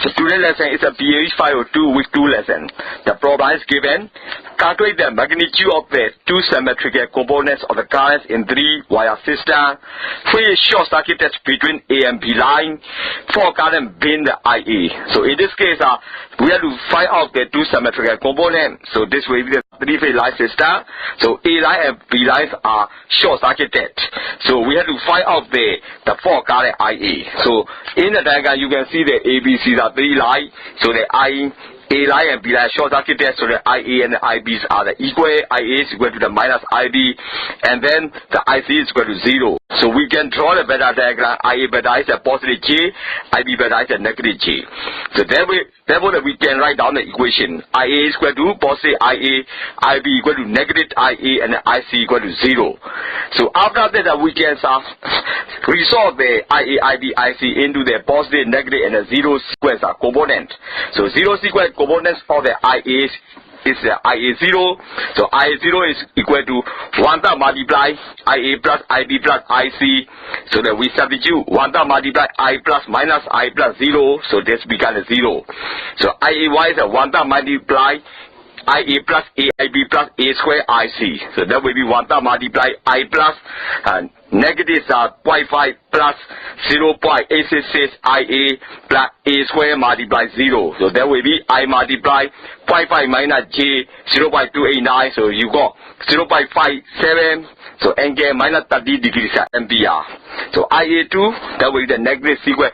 So today's lesson is a BAE 502 week 2 lesson. The problem is given. Calculate the magnitude of the two symmetrical components of the currents in 3-wire system. Three short circuit test between A and B line. For current being the IA. So in this case, we have to find out the two symmetrical components. So this will be the three-phase line system. So A line and B lines are short circuited. So we have to find out the four current IA. So in the diagram, you can see the ABCs are three lines. So the A line and B line short circuited, so the IA and the IBs are the equal. IA is equal to the minus IB, and then the IC is equal to 0. So we can draw the beta diagram. IA beta is a positive J, IB beta is a negative J. So therefore we can write down the equation. IA is equal to positive IA, IB equal to negative IA, and the IC equal to 0. So after that we can resolve the IA, IB, IC into the positive, negative, and the 0 sequence component. So 0 sequence components of the IA is the IA0. So IA0 is equal to 1 time multiply IA plus IB plus IC. So that we substitute 1 time multiply I plus minus I plus 0. So this becomes 0. So IAY is a 1 time multiply IA plus AIB plus A square IC. So that will be 1 time multiply I plus negatives are 0.5 plus 0.866 IA plus A square multiply 0. So that will be I multiply 0.5 minus J 0.289. So you got 0.57. So angle minus 30 degrees ampere. So IA2, that will be the negative sequence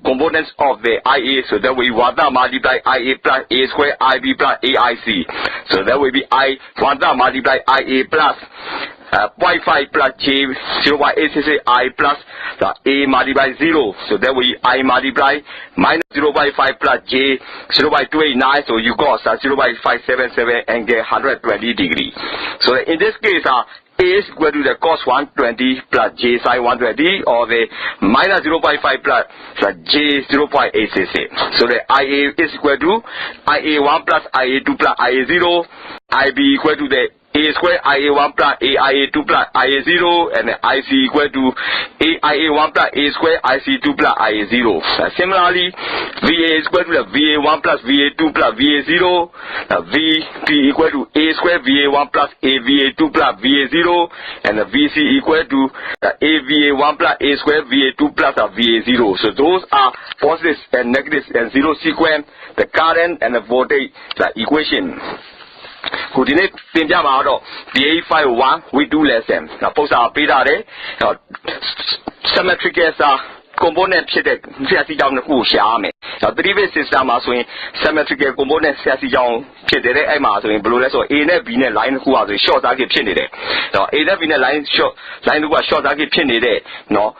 components of the IA. So that will be 1 time multiply IA plus A square IB plus AIC. So that will be I 1 time multiply IA plus 0.5 plus J 0.866 I plus A multiply 0. So that will be I multiply minus 0.5 plus J 0.289. So you got 0.577 angle 120 degree. So in this case, A is equal to the cos 120 plus J sin 120, or the minus 0.5 plus J 0.866. So the IA is equal to IA1 plus IA2 plus IA0. IB equal to the A square IA1 plus AIA2 plus IA0, and the IC equal to AIA1 plus A square IC2 plus IA0. Similarly, VA is equal to the VA1 plus VA2 plus VA0. VP equal to A square VA1 plus AVA2 plus VA0, and the VC equal to the AVA1 plus A square VA2 plus VA0. So those are positives and negatives and 0 sequence, the current and the voltage equation. ခုဒီနေ့သင်ပြမှာတော့ BA501 week 2 lesson ပုံစံပေးထားတယ် symmetrical component ဖြစ်တဲ့ဆရာစီကြောင်းတစ်ခုကိုရှာရမယ် three phase system မှာဆိုရင် symmetrical component ဆရာစီကြောင်းဖြစ်တယ်အဲ့မှာဆိုရင်ဘယ်လိုလဲဆိုတော့ A နဲ့ B နဲ့ line တစ်ခုอ่ะဆိုရင် short circuit ဖြစ်နေတယ် A နဲ့ B နဲ့ line တစ်ခုက short circuit ဖြစ်နေတဲ့เนาะ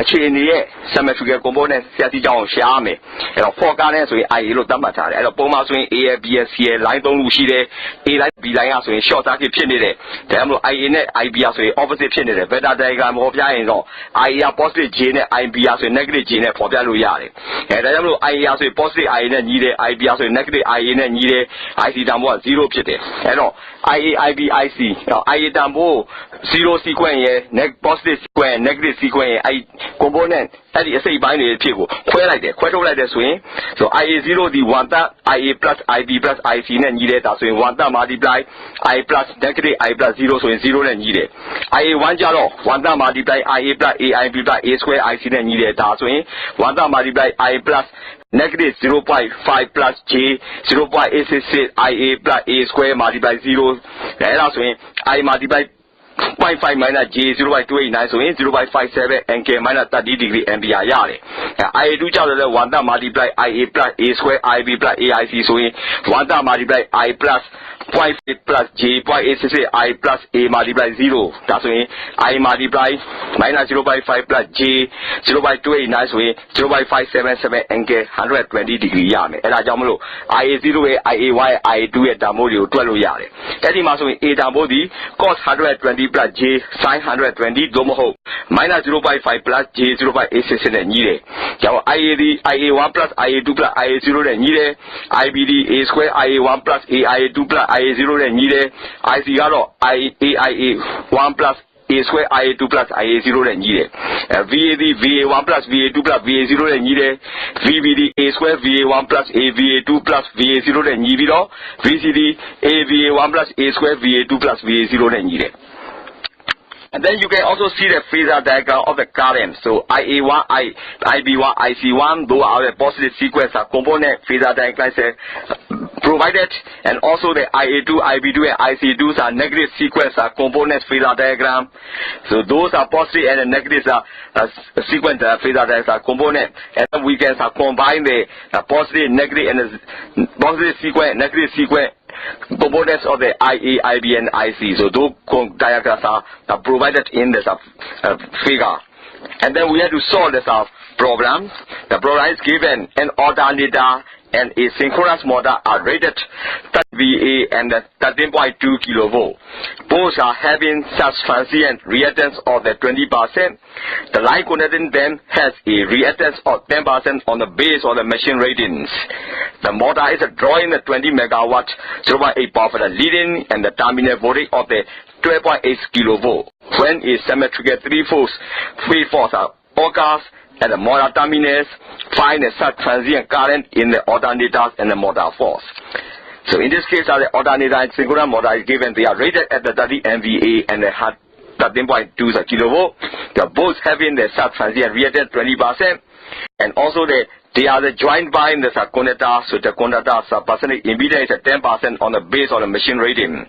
အခြေအနေရဲ့ symmetrical component ဆရာစီကြောင်းကိုရှာရမယ် အဲ့တော့ 4 current ဆိုရင် IA လို့သတ်မှတ်ထားတယ် အဲ့တော့ပုံမှန်ဆိုရင် A ရဲ့ B ရဲ့ C ရဲ့ line 3 ခုရှိတယ် A line B line ကဆိုရင် short circuit ဖြစ်နေတယ် ဒါကြောင့်မို့ IA နဲ့ IB ကဆိုရင် opposite ဖြစ်နေတယ် beta diagram ပေါ်ပြရင်တော့ IA က positive J နဲ့ IB ကဆိုရင် negative J နဲ့ပေါ်ပြလို့ရတယ် ဒါကြောင့်မို့ IA ကဆိုရင် positive IA နဲ့ညီတယ် IB ကဆိုရင် negative IA နဲ့ညီတယ် IC တန်ဖိုးက 0 ဖြစ်တယ် အဲ့တော့ IA IB IC IA တန်ဖိုး 0 sequence ရဲ့ positive sequence negative sequence ရဲ့အဲ့ component အဲ့ဒီအစိပ်ပိုင်းတွေအဖြစ်ကိုခွဲလိုက်တယ်ခွဲထုတ်လိုက်တယ်ဆိုရင် so IA0 ဒီ 1 that IA plus IB plus IC နဲ့ညီတယ်ဒါဆိုရင် 1 that multiply I plus negative I plus 0 ဆိုရင် 0 နဲ့ညီတယ် IA1 ကြတော့ 1 that multiply IA plus AIB plus A square IC နဲ့ညီတယ်ဒါဆိုရင် 1 that multiply I plus negative 0.5 plus J 0.866 IA plus A square multiply 0 အဲ့ဒါဆိုရင် I multiply 0.5 minus J 0.289 ဆိုရင် 0.57 angle minus 30 degree ampere ရတယ် IA2 ကြောင့်လည်း 1 that multiply IA plus A square IB plus AIC ဆိုရင် 1 that multiply I plus 0.5 plus J 0.866 I plus A multiply 0 ဒါဆိုရင် I multiply minus 0.5 plus J 0.289 ဆိုရင် 0.577 angle 120 degree ရမယ်အဲ့ဒါကြောင့်မလို့ IA0 ရဲ့ IA1 ရဲ့ IA2 ရဲ့တန်ဖိုးတွေကိုတွက်လို့ရတယ်အဲ့ဒီမှာဆိုရင် A တန်ဖိုးဒီ cos 120 plus J sin 120 သို့မဟုတ် minus 0.5 plus J 0.866 နဲ့ညီတယ်ကြောင့် IA ဒီ IA1 plus IA2 plus IA0 နဲ့ညီတယ် IB ဒီ A square IA1 plus AIA2 plus IA0 နဲ့ညီတယ် IC ကတော့ AIA1 plus A square IA2 plus IA0 နဲ့ညီတယ်။ VA သည် VA1 plus VA2 plus VA0 နဲ့ညီတယ်။ VB သည် A square VA1 plus AVA2 plus VA0 နဲ့ညီပြီးတော့ VC သည် AVA1 plus A square VA2 plus VA0 နဲ့ညီတယ်။ And then you can also see the phasor diagram of the current. So IA1, IB1, IC1, those are the positive sequence component phasor diagrams provided, and also the IA2, IB2, and IC2 are negative sequence component phasor diagram. So those are positive and the negative sequence phasor diagram component, and then we can combine the positive, negative, and the positive sequence, negative sequence components of the IA, IB, and IC. So those diagrams are provided in this figure. And then we have to solve this problem. The problem is given an alternator and a synchronous motor are rated 30 VA and 13.2 kilovolt. Both are having such transient reactance of the 20%. The line connecting them has a reactance of 10% on the base of the machine ratings. The motor is drawing the 20 megawatt 0.8 power for the leading and the terminal voltage of the 12.8 kilovolt. When a symmetrical three force occurs at the motor terminus, find the such transient current in the alternators and the motor force. So in this case, the alternator and synchronous motor is given. They are rated at the 30 MVA and they have 13.2 kilovolt. They are both having the such transient reactance 20%, and also they are joined by the connector. So the connector's percentage impedance is 10% on the base of the machine rating.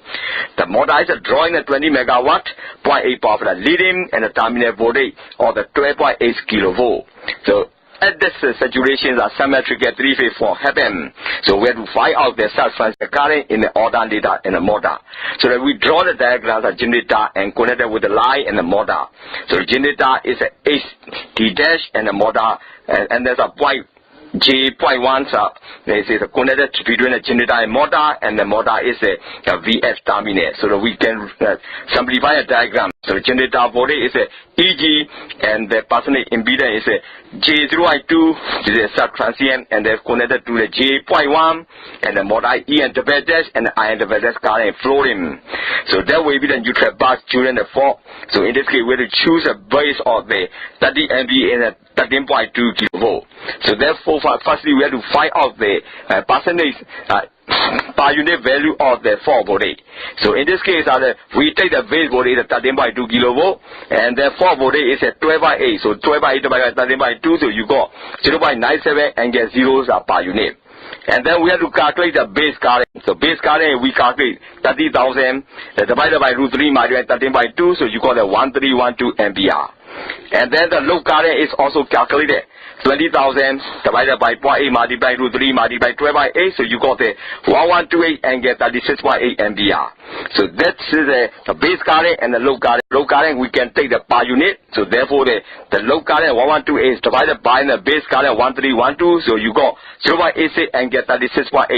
The motor is drawing a 20 megawatt 0.8 power for the leading and the terminal voltage of the 12.8 kilovolt. So at this situation, the symmetrical three-phase form happen. So we have to find out the substance current in the alternator and the motor. So that we draw the diagrams of generator and connect it with the line and the motor. So the generator is a HT dash and the motor, and there's a point J.1, this is connected between the generator and motor, and the motor is a VF terminal. So that we can simplify a diagram. So the generator voltage is a EG, and the percentage impedance is a J0I2, this is a sub-transient, and they're connected to the J.1, and the motor E and double dash, and the I and double dash current flowing. So that will be the neutral bus during the fault. So in this case, we have to choose a base of the 30 MVA and the 13.2 kilovolt. So therefore, firstly, we have to find out the percentage per unit value of the fault voltage. So in this case, we take the base voltage at 13.2 kilovolt, and the fault voltage is at 12/8. So 12/8 divided by 13.2, so you got 0.97 and get zeros per unit. And then we have to calculate the base current. So base current, we calculate 30,000 divided by root 3 multiplied by 13.2, so you got the 1312 ampere. And then the load current is also calculated. 20,000 divided by 0.8 multiplied root 3 multiplied by 12/8, so you got the 1128 and get 36.8 ampere. So that's the base current and the load current. Load current we can take the per unit, so therefore the load current 1128 is divided by the base current 1312, so you got 0.86 and get 36.8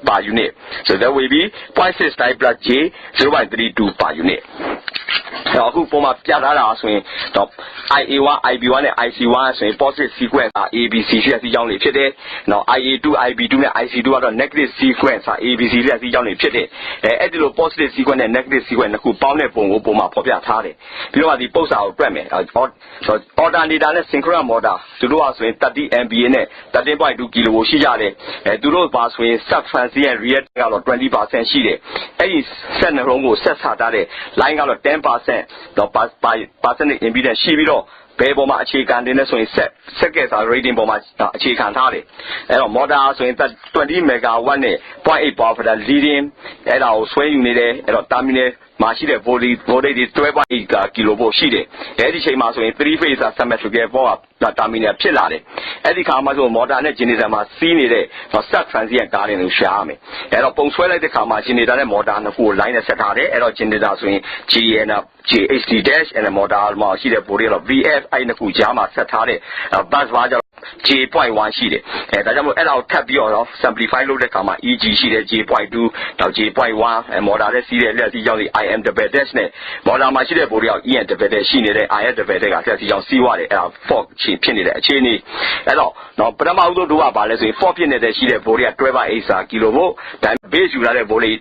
per unit. So that will be 0.6 times plus J 0.32 per unit. Soအခုပုံမှာပြထားတာဆိုရင်တော့ IA1, IB1 နဲ့ IC1 ဆိုရင် positive sequence ABC ရှိတဲ့စီးကြောင်းတွေဖြစ်တယ်။နောက် IA2, IB2 နဲ့ IC2 ကတော့ negative sequence ABC ရှိတဲ့စီးကြောင်းတွေဖြစ်တယ်။အဲ့ဒီလို positive sequence နဲ့ negative sequence နှစ်ခုပေါင်းတဲ့ပုံကိုပုံမှာဖော်ပြထားတယ်။ပြီးတော့ဒီပု္ပ္ပစာကိုတွက်မယ်။ alternator နဲ့ synchronous motor သူတို့ကဆိုရင်30 MVA နဲ့ 13.2 kV ရှိကြတယ်။သူတို့ပါဆိုရင် sub transient reactance ကတော့ 20% ရှိတယ်။အဲ့ဒီဆက်နှလုံးကိုဆက်ချထားတဲ့ line ကတော့ 10% တော့ percentage impedance ရှိပြီးတော့ဘယ်ပေါ်မှာအခြေခံတင်လဲဆိုရင်စက်ကယ်စာ rating ပေါ်မှာအခြေခံထားတယ်အဲ့တော့ motor ဆိုရင်20 megawatt နဲ့ 0.8 power factor leading အဲ့ဒါကိုဆွဲယူနေတယ်အဲ့တော့ terminal မှာရှိတဲ့ voltage 12.8 kilovolt ရှိတယ်အဲ့ဒီချိန်မှာဆိုရင် 3 phase symmetrical fault terminal ဖြစ်လာတယ်အဲ့ဒီခါမှာဆို motor နဲ့ generator မှာစီးနေတဲ့ sub transient current ကိုရှာရမယ်အဲ့တော့ပုံဆွဲလိုက်တဲ့ခါမှာ generator နဲ့ motor နှစ်ခုကို line နဲ့ဆက်ထားတယ်အဲ့တော့ generator ဆိုရင် GN JHD dash and motor မှာရှိတဲ့ voltage တော့ VF အဲ့နှစ်ခုကြားမှာဆက်ထားတဲ့ bus bar ကြောင့် J.1 ရှိတယ်ဒါကြောင့်မို့အဲ့ဒါကိုထပ်ပြီးတော့ simplify လုပ်တဲ့အခါမှာ EG ရှိတယ် J.2 နောက် J.1 မော်တာနဲ့စီးတဲ့လက်စီးကြောင်းတွေ IM double dash နဲ့မော်တာမှာရှိတဲ့ဘိုးတွေက EN double dash ရှိနေတဲ့ IS double dash ကလက်စီးကြောင်းစီးသွားတယ်အဲ့ဒါ fault ဖြစ်နေတဲ့အခြေအနေအဲ့တော့နော်ပထမဦးဆုံးတို့ကပါလဲဆိုရင် fault ဖြစ်နေတဲ့ရှိတဲ့ဘိုးတွေက 12/8 စာကီလိုဗို့ဒါ base ယူလာတဲ့ဘိုးတွေ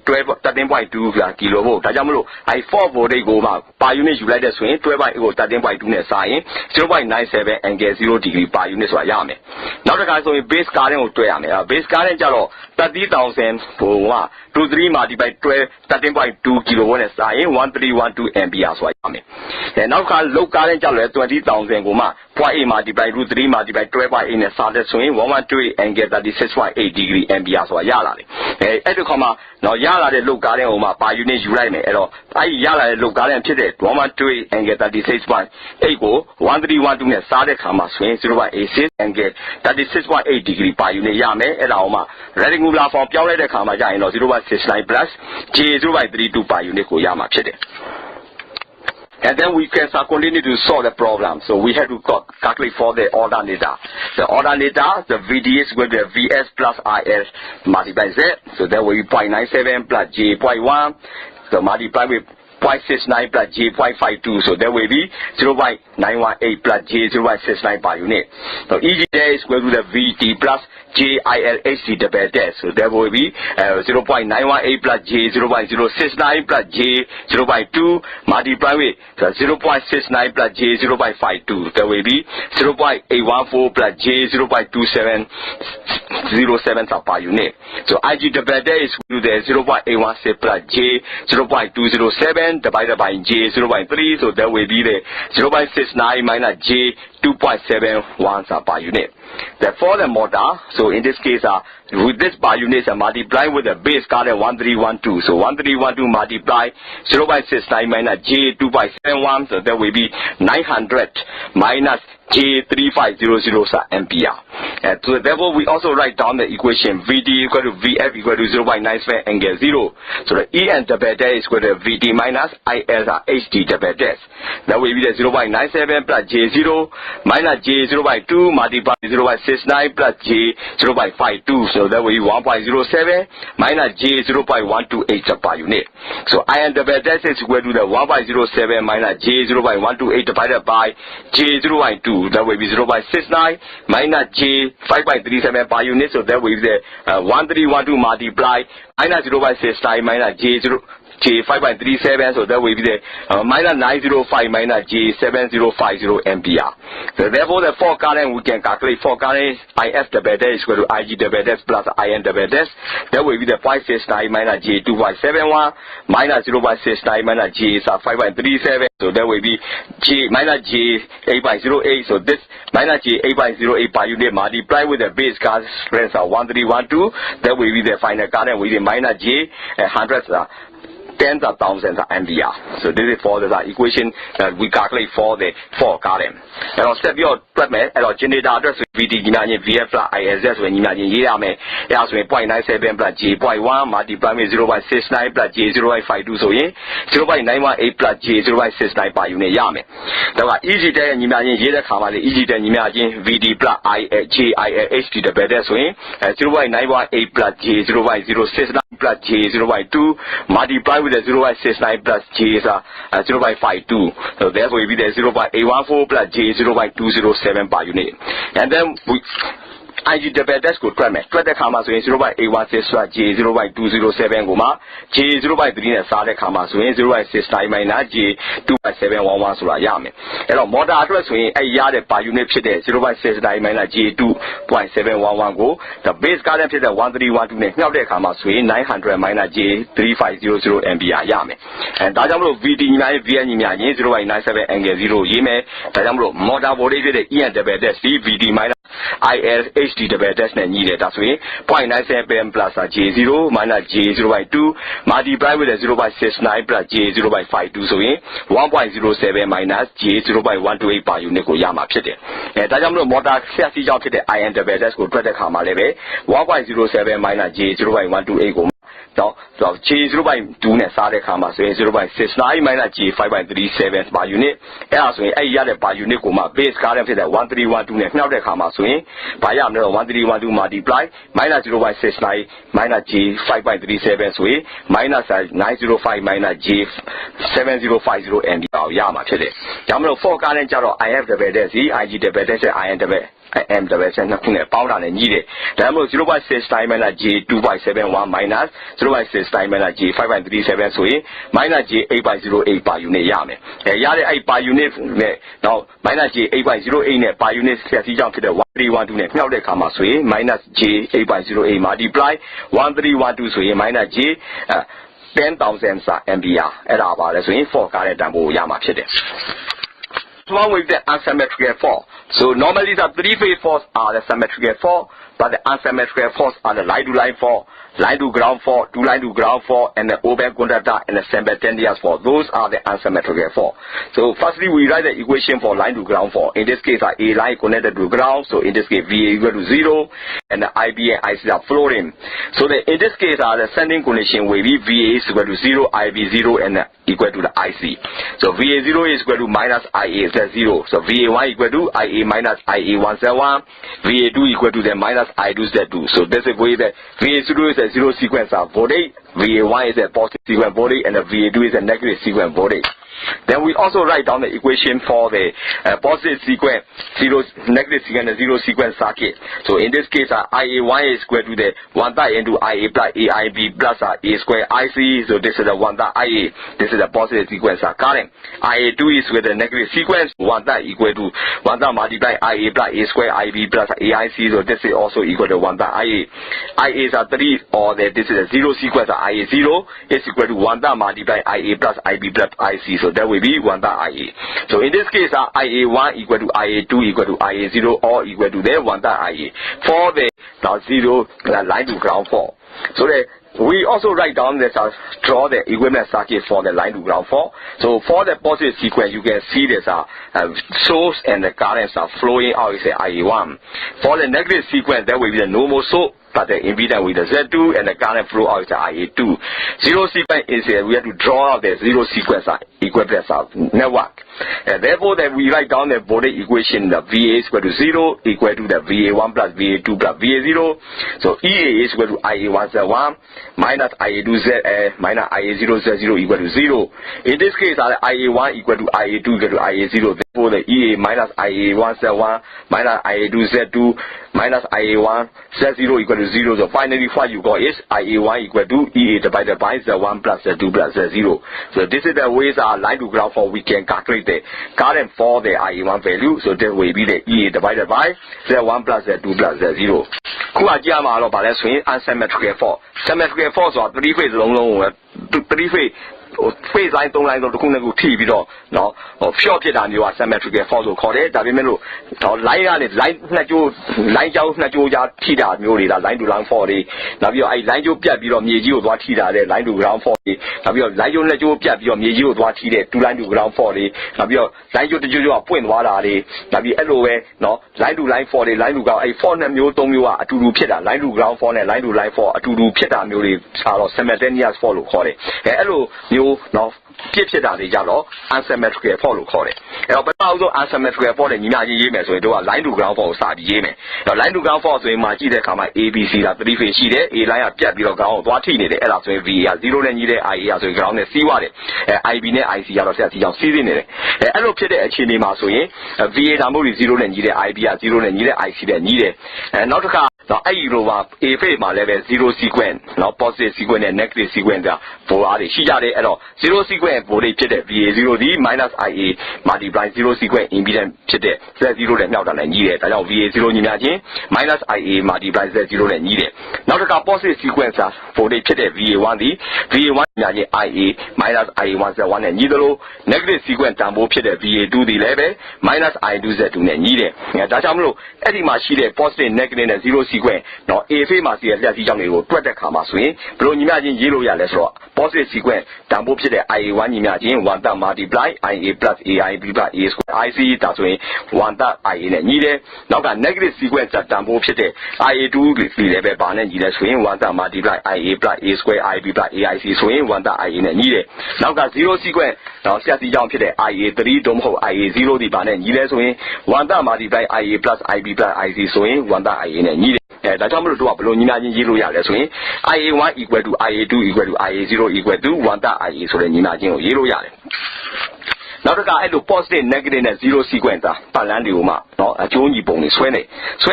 13.2 ကီလိုဗို့ဒါကြောင့်မလို့အဲ့ fault ဘိုးတွေကိုမှ per unit ယူလိုက်တဲ့ဆိုရင် 12/8 ကို 13.2 နဲ့စာရင် 0.97 angle 0 degree per unit ဆိုတာရမယ်နောက်တစ်ခါဆိုရင် base current ကိုတွဲရမယ် base current ကြတော့ 30,000 ဘို့က 23 multiply 13.2 kilowatt နဲ့စာရင် 1312 ampere ဆိုတာရမယ်နောက်တစ်ခါ load current ကြတော့ 20,000 ကိုမှ 0.8 multiply √3 multiply 12/8 နဲ့စာတဲ့ဆိုရင် 1128 angle 36.8 degree ampere ဆိုတာရလာတယ်အဲ့ဒီခါမှာနော်ရလာတဲ့ load current ကိုမှ per unit ယူလိုက်မယ်အဲ့တော့အဲ့ဒီရလာတဲ့ load current ဖြစ်တဲ့ 1128 angle 36.8 ကို 1312 နဲ့စားတဲ့ခါမှာဆိုရင် 0.86 angle 36.8 degree per unit ရမယ်အဲ့ဒါအောင်မှ rectangular form ပြောင်းလိုက်တဲ့ခါမှာရရင်တော့ 0.69 plus j 0.32 per unit ကိုရမှာဖြစ်တယ် And then we can continue to solve the problem. So we have to calculate for the alternator. The alternator, the VD is going to be VS plus IS multiplied Z. So that will be 0.97 plus J.1. So multiply with 0.69 plus J.52. So that will be 0.918 plus J.0.69 per unit. So EG there is going to the VT plus JILHC double dash. So that will be 0.918 plus J0.069 plus J0.2 multiply with 0.69 plus J0.52. That will be 0.814 plus J0.2707 per unit. So IG double dash is going to the 0.816 plus J0.207 divided by J0.3. So that will be the 0.69 minus J2.71 per unit. Therefore, the motor, so in this case, with this per unit, multiply with the base current 1312. So 1312 multiply 0.69 minus J2.71. So that will be 900 minus J3500 ampere. So therefore, we also write down the equation VD equal to VF equal to 0.97 angle 0. So the EN double dash is equal to VD minus IS HD double dash. That will be the 0.97 plus J0 minus J0.2 multiply 0.69 plus J0.52. So that will be 1.07 minus J0.128 per unit. So IN double dash is equal to the 1.07 minus J0.128 divided by J0.2. That will be 0.69 minus J5.37 per unit. So that will be the 1312 multiply minus 0.69 minus J5.37, so that will be the minus 905 minus J7050 ampere. So therefore, the fault current we can calculate fault current IF double dash is equal to IG double dash plus IN double dash. That will be the 0.69 minus J2.71 minus 0.69 minus J5.37. So that will be J minus J8.08. So this minus J8.08 per unit multiply with the base current strength of 1312. That will be the final current with the minus J 100. Tens of thousands of ampere. So this is for the equation that we calculate for the fault current. And I'll step your treatment and I'll generator address with VD VF plus ISS when you imagine Yame. Else with 0.97 plus J.1 multiply with 0.69 plus J0.52. So 0.918 plus J0.69 per unit Yame. Now easy day and you imagine Yeda Kama easy day you imagine VD plus JILHC the better swing 0.918 plus J0.069 plus J0.2 multiply with the 0.69 plus J is 0.52. So therefore it will be the 0.814 plus J0.207 per unit. And then we IG double dash go try me. Try the comma so 0.816 plus J0.207 goma J0.3 နဲ့စားတဲ့ခါမှာဆိုရင် 0.69 minus J2.711 ဆိုတာရမယ်။အဲ့တော့ motor အတွက်ဆိုရင်အဲ့ရတဲ့ per unit ဖြစ်တဲ့ 0.69 minus J2.711 ကို the base current ဖြစ်တဲ့ 1312နဲ့မြှောက်တဲ့အခါမှာဆိုရင်900 minus J3500 ampere ရမယ်။အဲဒါကြောင့်မလို့ VT ညီမရဲ့ VN ညီမရင် 0.97 angle 0ရေးမယ်။ဒါကြောင့်မလို့ motor voltage ဖြစ်တဲ့ EN double dash VT minus ILHD double dash နဲ့ညီတယ်ဒါဆိုရင် 0.97 plus J0 minus J0.2 multiply with 0.69 plus J0.52 ဆိုရင် 1.07 minus J0.128 per unit ကိုရမှာဖြစ်တယ်။ဒါကြောင့်မလို့ motor ဆက်စီကြောင့်ဖြစ်တဲ့ IN double dash ကိုတွက်တဲ့ခါမှာလည်းပဲ 1.07 minus J0.128 ကို တော့ J 0.2နဲ့စားတဲ့ခါမှာဆိုရင် 0.69 minus J 5.37 per unit အဲ့ဒါဆိုရင်အဲ့ရတဲ့ per unit ကိုမှ base current ဖြစ်တဲ့1312နဲ့နှောက်တဲ့ခါမှာဆိုရင်ဘာရမလဲတော့1312 multiply minus 0.69 minus J 5.37 ဆိုရင် minus 905 minus J 7050 ampere ရမှာဖြစ်တယ်။ဒါမှမဟုတ် for current ကြတော့ IF double dash IG double dash IN double M double dash နှစ်ခုနဲ့ပေါင်းတာနဲ့ညီတယ်။ဒါမှမဟုတ် 0.69 minus J 2.71 minus 0.69 minus J 5.37 ဆိုရင် minus J 8.08 per unit ရမယ်။ရတဲ့အဲ့ per unit နဲ့တော့ minus J 8.08 နဲ့ per unit ဆက်စီကြောင့်ဖြစ်တဲ့1312နဲ့နှောက်တဲ့ခါမှာဆိုရင် minus J 8.08 multiply 1312ဆိုရင် minus J 10,000 ampere အဲ့ဒါပါလဲဆိုရင် for ကားတဲ့တန်ဖိုးရမှာဖြစ်တယ်။ Along with the unsymmetrical fault. So normally the three-phase faults are the symmetrical fault, but the unsymmetrical faults are the line-to-line fault, line-to-ground fault, two-line to ground fault, and the open conductor and the simultaneous fault. Those are the unsymmetrical fault. So firstly, we write the equation for line-to-ground fault. In this case, A line connected to ground. So in this case, VA equal to 0, and the IB and IC are flowing. So in this case, the sending condition will be VA is equal to 0, IB 0, and equal to the IC. So VA 0 is equal to minus IA Z0. So VA 1 equal to IA minus IA 1Z1. VA 2 equal to the minus I2 Z2. So this is where the VA 0 is a zero sequence of voltage, VA 1 is a positive sequence voltage, and the VA 2 is a negative sequence voltage. Then we also write down the equation for the positive sequence, negative sequence, and zero sequence circuit. So in this case, IA1 is equal to the 1 third into IA plus AIB plus A square IC. So this is the 1 third IA. This is the positive sequence current. IA2 is with the negative sequence, 1 third equal to 1 third multiply IA plus A square IB plus AIC. So this is also equal to 1 third IA. IAs are 3, or this is a zero sequence. IA0 is equal to 1 third multiply IA plus IB plus IC. So that will be 1 third IA. So in this case, IA1 equal to IA2 equal to IA0 or equal to the 1 third IA for the zero line to ground fault. So we also write down this draw the equivalent circuit for the line to ground fault. So for the positive sequence, you can see this source and the currents are flowing out is IA1. For the negative sequence, that will be the normal source, but the impedance with the Z2 and the current flow out is IA2. Zero sequence is we have to draw out the zero sequence equivalence network. And therefore, then we write down the voltage equation, the VA is equal to 0 equal to the VA1 plus VA2 plus VA0. So EA is equal to IA1Z1 minus IA2Z minus IA0 Z0 equal to 0. In this case, IA1 equal to IA2 equal to IA0. Therefore, the EA minus IA1Z1 minus IA2Z2 minus IA1 Z0 equal to 0. So finally, what you got is IA1 equal to EA divided by Z1 plus Z2 plus Z0. So this is the ways our line to ground fault we can calculate the current for the IA1 value. So that will be the EA divided by Z1 plus Z2 plus Z0. ခုကကြည့်ရမှာတော့ဗာလဲဆိုရင် unsymmetrical fault. Symmetrical fault ဆိုတာ three phase လုံးလုံးကို three phase phase line 3 line တော့တစ်ခုနဲ့တစ်ခုထိပြီးတော့နော်ဖြော့ဖြစ်တာမျိုးက symmetrical fault လို့ခေါ်တယ်ဒါပေမဲ့လို့ line ကနေ line နှစ်ကြိုး line ကြောင်းနှစ်ကြိုးကြားထိတာမျိုးတွေဒါ line to line fault တွေနောက်ပြီးတော့အဲ့ line ကြိုးပြတ်ပြီးတော့မြေကြီးကိုသွားထိတာတဲ့ line to ground fault တွေနောက်ပြီးတော့ line ကြိုးနှစ်ကြိုးပြတ်ပြီးတော့မြေကြီးကိုသွားထိတဲ့ two line to ground fault တွေနောက်ပြီးတော့ line ကြိုးတစ်ကြိုးကပွင့်သွားတာတွေနောက်ပြီးအဲ့လိုပဲနော် line to line fault တွေ line to ground အဲ့ fault နှစ်မျိုးသုံးမျိုးကအတူတူဖြစ်တာ line to ground fault နဲ့ line to line fault အတူတူဖြစ်တာမျိုးတွေဆိုတော့ simultaneous fault လို့ခေါ်တယ်အဲ့လိုမျိုးနော်ပြစ်ဖြစ်တာတွေကြတော့ unsymmetrical fault လို့ခေါ်တယ်အဲ့တော့ပထမဆုံး unsymmetrical fault နဲ့ညီမချင်းရေးမယ်ဆိုရင်တို့က line to ground fault ကိုစပြီးရေးမယ်အဲ့တော့ line to ground fault ဆိုရင်မှာကြည့်တဲ့အခါမှာ ABC လား three phase ရှိတယ် A line ကပြတ်ပြီးတော့ ground ကိုသွားထိနေတယ်အဲ့ဒါဆိုရင် VA က0နဲ့ညီတဲ့ IA ဆိုရင် ground နဲ့စီးသွားတယ်IB နဲ့ IC ကတော့ဆက်စီအောင်စီးနေတယ်အဲ့လိုဖြစ်တဲ့အခြေအနေမှာဆိုရင် VA ဒါမှမဟုတ်0နဲ့ညီတဲ့ IB က0နဲ့ညီတဲ့ IC နဲ့ညီတယ်နောက်တစ်ခါတော့အဲ့ဒီလိုပါ A phase မှာလည်းပဲ zero sequence နော် positive sequence နဲ့ negative sequence ကဘောအားတွေရှိကြတယ်အဲ့တော့ zero sequence ဘောတွေဖြစ်တဲ့ VA0 ဒီ minus IA multiply zero sequence impedance ဖြစ်တဲ့ Z0 နဲ့နှောက်တာနဲ့ညီတယ်ဒါကြောင့် VA0 ညီမျှချင်း minus IA multiply Z0 နဲ့ညီတယ်နောက်တစ်ခါ positive sequence ဘောတွေဖြစ်တဲ့ VA1 ဒီ VA1 IA minus IA1Z1 နဲ့ညီသလို negative sequence တန်ဖိုးဖြစ်တဲ့ VA2 ဒီလည်းပဲ minus I2Z2 နဲ့ညီတယ်။ဒါကြောင့်မလို့အဲ့ဒီမှာရှိတဲ့ positive negative နဲ့ zero sequence နော် A phase မှာရှိတဲ့လျှက်စီးကြောင်းတွေကိုတွက်တဲ့ခါမှာဆိုရင်ဘယ်လိုညီမျှချင်းရေးလို့ရလဲဆိုတော့ positive sequence တန်ဖိုးဖြစ်တဲ့ IA1 ညီမျှချင်း 1 that multiply IA plus AIB plus A square IC ဒါဆိုရင် 1 that IA နဲ့ညီတယ်။နောက်က negative sequence တန်ဖိုးဖြစ်တဲ့ IA2 ဒီလည်းပဲဘာနဲ့ညီလဲဆိုရင် 1 that multiply IA plus A square IB plus AIC ဆိုရင် 1 that IA နဲ့ညီတယ်။နောက်က zero sequence တော့လျှက်စီးကြောင်းဖြစ်တဲ့ IA3 တို့မဟုတ် IA0 ဒီဘာနဲ့ညီလဲဆိုရင် 1 that multiply IA plus IB plus IC ဆိုရင် 1 that IA နဲ့ညီတယ်။ဒါကြောင့်မလို့တို့ကဘယ်လိုညီမျှချင်းရေးလို့ရလဲဆိုရင် IA1 equal to IA2 equal to IA0 equal to 1 that IA ဆိုတဲ့ညီမျှချင်းကိုရေးလို့ရတယ်နောက်တစ်ခါအဲ့လို positive negative နဲ့ zero sequence ပတ်လန်းတွေကိုမှเนาะအကျိုးညီပုံတွေဆွဲ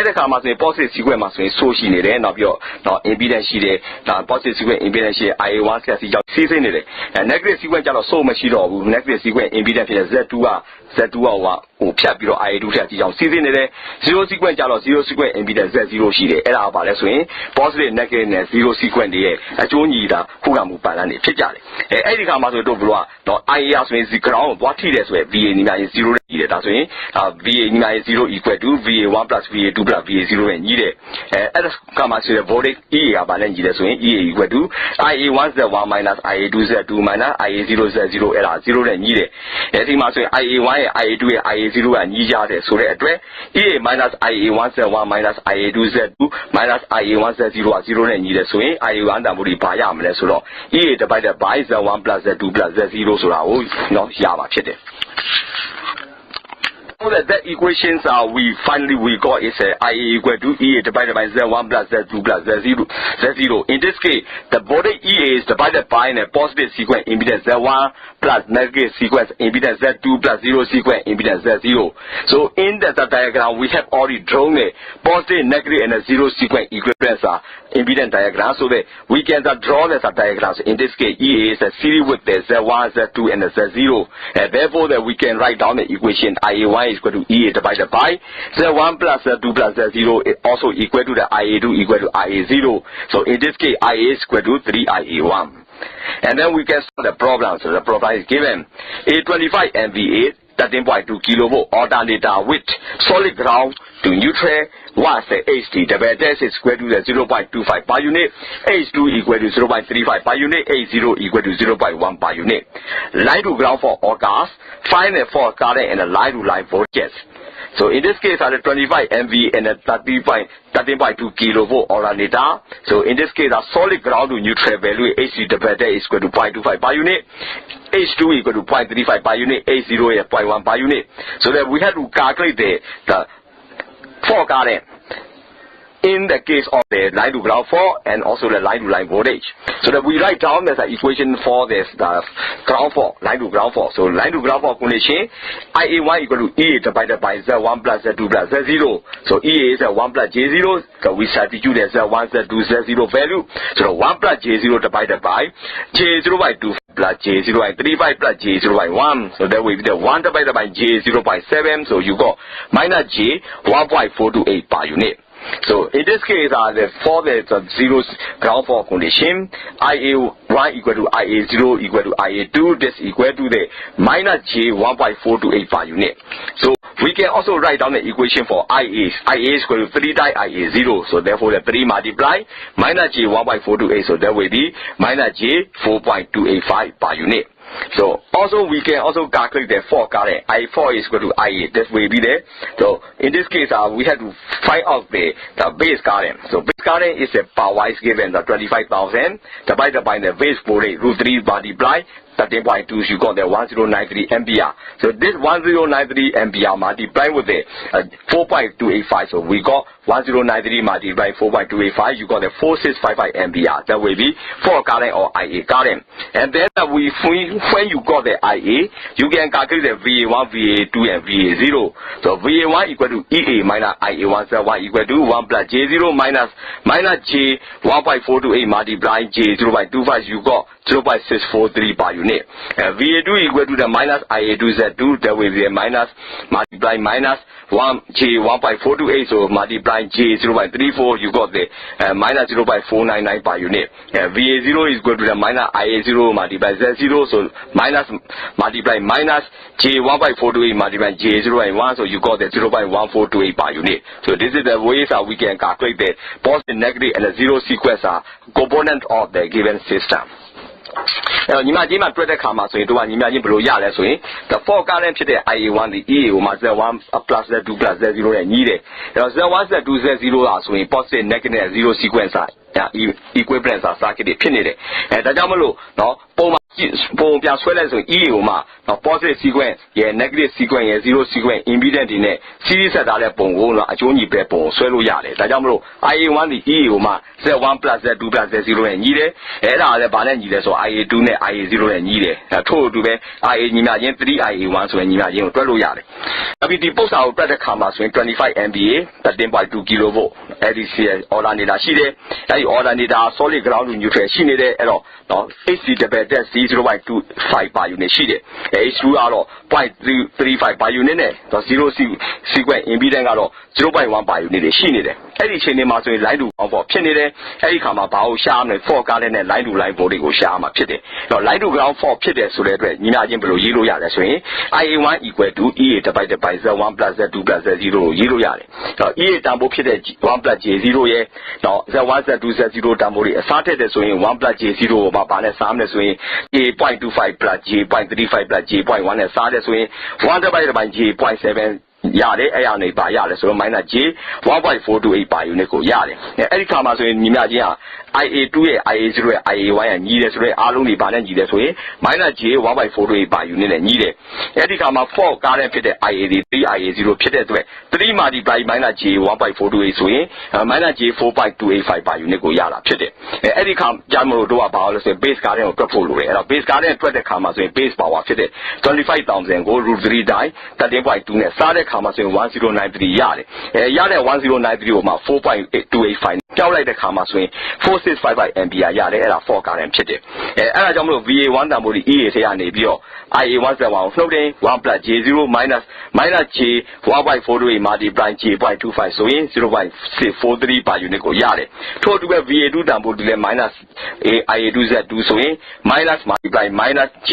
တဲ့ခါမှာဆိုရင် positive sequence မှာဆိုရင် source ရှိနေတယ်နောက်ပြီးတော့เนาะ impedance ရှိတယ်ဒါ positive sequence impedance ရှိတယ် IA1 ဆက်စီကြောင့်စီးစိနေတယ် negative sequence ကျတော့ source မရှိတော့ဘူး negative sequence impedance ဖြစ်တဲ့ Z2 ကဟိုဖြတ်ပြီးတော့ IA2 ထက်စီကြောင့်စီးစိနေတယ် zero sequence ကျတော့ zero sequence impedance Z0 ရှိတယ်အဲ့ဒါကဘာလဲဆိုရင် positive negative နဲ့ zero sequence တွေရဲ့အကျိုးညီတာခုခံမှုပတ်လန်းတွေဖြစ်ကြတယ်အဲ့ဒီခါမှာဆိုတို့ဘလို့ကเนาะ IA ဆိုရင် ground ကိုသွားထိတယ်ဆိုရင် VA ညီမကြီး0နဲ့ညီတယ်ဒါဆိုရင် VA ညီမကြီး0 equal to VA1 plus VA2 plus VA0 နဲ့ညီတယ်အဲ့ဒါကမှဆိုရင် voltage EA ကဘာနဲ့ညီလဲဆိုရင် EA equal to IA1Z1 minus IA2Z2 minus IA0Z0 အဲ့ဒါ0နဲ့ညီတယ်ဒီမှာဆိုရင် IA1 ရဲ့ IA2 ရဲ့ IA0 ကညီကြတယ်ဆိုတဲ့အတွက် EA minus IA1Z1 minus IA2Z2 minus IA1Z0 က0နဲ့ညီတယ်ဆိုရင် IA1 တန်ဖိုးဒီဘာရမလဲဆိုတော့ EA divided by Z1 plus Z2 plus Z0 ဆိုတာကိုเนาะရပါဖြစ်တယ်that equations we finally got is IA equal to EA divided by Z1 plus Z2 plus Z0. In this case, the voltage EA is divided by a positive sequence impedance Z1 plus negative sequence impedance Z2 plus zero sequence impedance Z0. So in the diagram, we have already drawn a positive, negative, and a zero sequence equivalence impedance diagram. So that we can draw the diagrams. In this case, EA is a series with the Z1, Z2, and the Z0. And therefore, that we can write down the equation IA1 is equal to EA divided by Z1 plus Z2 plus Z0 is also equal to the IA2 equal to IA0. So in this case, IA is equal to 3IA1. And then we can solve the problem. So the problem is given A25 MVA 13.2 kilovolt alternator with solid ground to neutral was the HD double dash is equal to the 0.25 per unit, H2 equal to 0.35 per unit, H0 equal to 0.1 per unit. Line to ground for all cars, find the fault current and the line to line voltage. So in this case, the 25 MV and the 13.2 kilovolt alternator. So in this case, the solid ground to neutral value HD double dash is equal to 0.25 per unit. H2 equal to 0.35 per unit, H0 is 0.1 per unit. So that we have to calculate the fault current in the case of the line to ground fault and also the line to line voltage. So that we write down as an equation for this the ground fault, line to ground fault. So line to ground fault condition, IA1 equal to EA divided by Z1 plus Z2 plus Z0. So EA is 1 plus J0, so we substitute as Z1, Z2, Z0 value. So 1 plus J0 divided by J0 by 2 plus J0 by 35 plus J0 by 1. So that will be the 1 divided by J0 by 7. So you got minus J 1.428 per unit. So in this case, for the zero ground fault condition, IA1 equal to IA0 equal to IA2, this equal to the minus J 1.428 per unit. So we can also write down the equation for IA. IA is equal to 3 times IA0. So therefore the 3 multiply minus J 1.428. So that will be minus J 4.285 per unit. So also we can also calculate the fault current. I4 is equal to IA. This will be there. So in this case, we have to find out the base current. So base current is a power is given the 25,000 divided by the base voltage √3 multiply 13.2, you got the 1093 ampere. So this 1093 ampere multiplied with the 4.285. So we got 1093 multiplied by 4.285. You got the 4655 ampere. That will be fault current or IA current. And then when you got the IA, you can calculate the VA1, VA2, and VA0. So VA1 equal to EA minus IA1Z1 equal to 1 plus J0 minus J 1.428 multiplied J 0.25. You got 0.643 per unit. VA2 equal to the minus IA2Z2, that will be a minus multiply minus 1J1.428, so multiply J0.34, you got the minus 0.499 per unit. VA0 is equal to the minus IA0 multiply Z0, so minus multiply minus J1.428 multiply J0.1, so you got the 0.1428 per unit. So this is the ways that we can calculate the positive, negative, and the zero sequence component of the given system. 你们今晚做的看嘛，所以对吧？你们已经不如压了，所以 the four current ဖြစ်တဲ့ IA1 的 EA ကိုမှ Z1 plus Z2 plus Z0 နဲ့ညီတယ်။အဲ့တော့ Z1 Z2 Z0 ကဆိုရင် positive negative zero sequence equivalent circuit တွေဖြစ်နေတယ်။ဒါကြောင့်မလို့နော်ပုံပြန်ဆွဲလိုက်ဆိုရင် EA ကိုမှနော် positive sequence ရဲ့ negative sequence ရဲ့ zero sequence impedance တွေနဲ့ series ဆက်ထားတဲ့ပုံကိုနော်အကျိုးညီပဲပုံဆွဲလို့ရတယ်။ဒါကြောင့်မလို့ IA1 ဒီ EA ကိုမှ Z1 plus Z2 plus Z0 နဲ့ညီတယ်။အဲ့ဒါလည်းဗာနဲ့ညီတယ်ဆို IA2 နဲ့ IA0 နဲ့ညီတယ်။ထို့အတူပဲ IA ညီမချင်း 3IA1 ဆိုရင်ညီမချင်းကိုတွက်လို့ရတယ်။နောက်ပြီးဒီပု္ပ္ပာကိုတွက်တဲ့ခါမှာဆိုရင် 25 MVA 13.2 kV ADC alternator ရှိတယ်။အဲဒီ alternator solid ground to neutral ရှိနေတယ်။အဲ့တော့နော် AC double dash C0.25 per unit ရှိတယ်။ H2 ကတော့ 0.335 per unit နဲ့ zero sequence impedance ကတော့ 0.1 per unit တွေရှိနေတယ်။အဲ့ဒီအချိန်တွေမှာဆိုရင် line to ground fault ဖြစ်နေတယ်။အဲ့ဒီခါမှာဘာကိုရှာရမလဲ fault current နဲ့ line to line voltage ကိုရှာရမှာဖြစ်တယ်။အဲ့တော့ line to ground fault ဖြစ်တယ်ဆိုတဲ့အတွက်ညီမချင်းဘယ်လိုရေးလို့ရလဲဆိုရင် IA1 equal to EA divided by Z1 plus Z2 plus Z0 ကိုရေးလို့ရတယ်။အဲ့တော့ EA တန်ဖိုးဖြစ်တဲ့ 1 plus J0 ရဲ့နော် Z1 Z2 Z0 တန်ဖိုးတွေအစားထည့်တယ်ဆိုရင် 1 plus J0 ကိုဘာနဲ့စားမလဲဆိုရင် A.25 plus J.35 plus J.1 နဲ့စားတယ်ဆိုရင် 1 divided by J.7 ရတယ်အဲ့ရနေပါရတယ်ဆိုတော့ minus J 1.428 per unit ကိုရတယ်အဲ့ဒီခါမှာဆိုရင်ညီမချင်းဟာ IA2 ရဲ့ IA0 ရဲ့ IA1 ရဲ့ညီတယ်ဆိုတော့အားလုံးတွေပါနဲ့ညီတယ်ဆိုရင် minus J 1.428 per unit နဲ့ညီတယ်အဲ့ဒီခါမှာ fault current ဖြစ်တဲ့ IA တွေ 3IA0 ဖြစ်တဲ့အတွက်3 multiply minus J 1.428 ဆိုရင် minus J 4.285 per unit ကိုရတာဖြစ်တယ်အဲ့ဒီခါကြမ်းမလို့တို့ကဘာလို့လဲဆိုရင် base current ကိုတွက်ဖို့လိုတယ်အဲ့တော့ base current တွက်တဲ့ခါမှာဆိုရင် base power ဖြစ်တဲ့ 25,000 ကို √3 တိုင်း 13.2 နဲ့စားတဲ့ခါမှာဆိုရင် 1093 ရတယ်ရတဲ့1093ကိုမှ 4.285 ကြောက်လိုက်တဲ့ခါမှာဆိုရင် 4655 ampere ရတယ်အဲ့ဒါ fault current ဖြစ်တယ်အဲ့ဒါကြောင့်မလို့ VA1 တန်ဖိုးဒီ EA ထဲကနေပြီးတော့ IA1 Z1 ကိုနှုတ်တယ်1 plus J0 minus J 1.428 multiply J.25 ဆိုရင် 0.643 per unit ကိုရတယ်ထို့အတူပဲ VA2 တန်ဖိုးဒီလဲ minus IA2 Z2 ဆိုရင် minus multiply minus J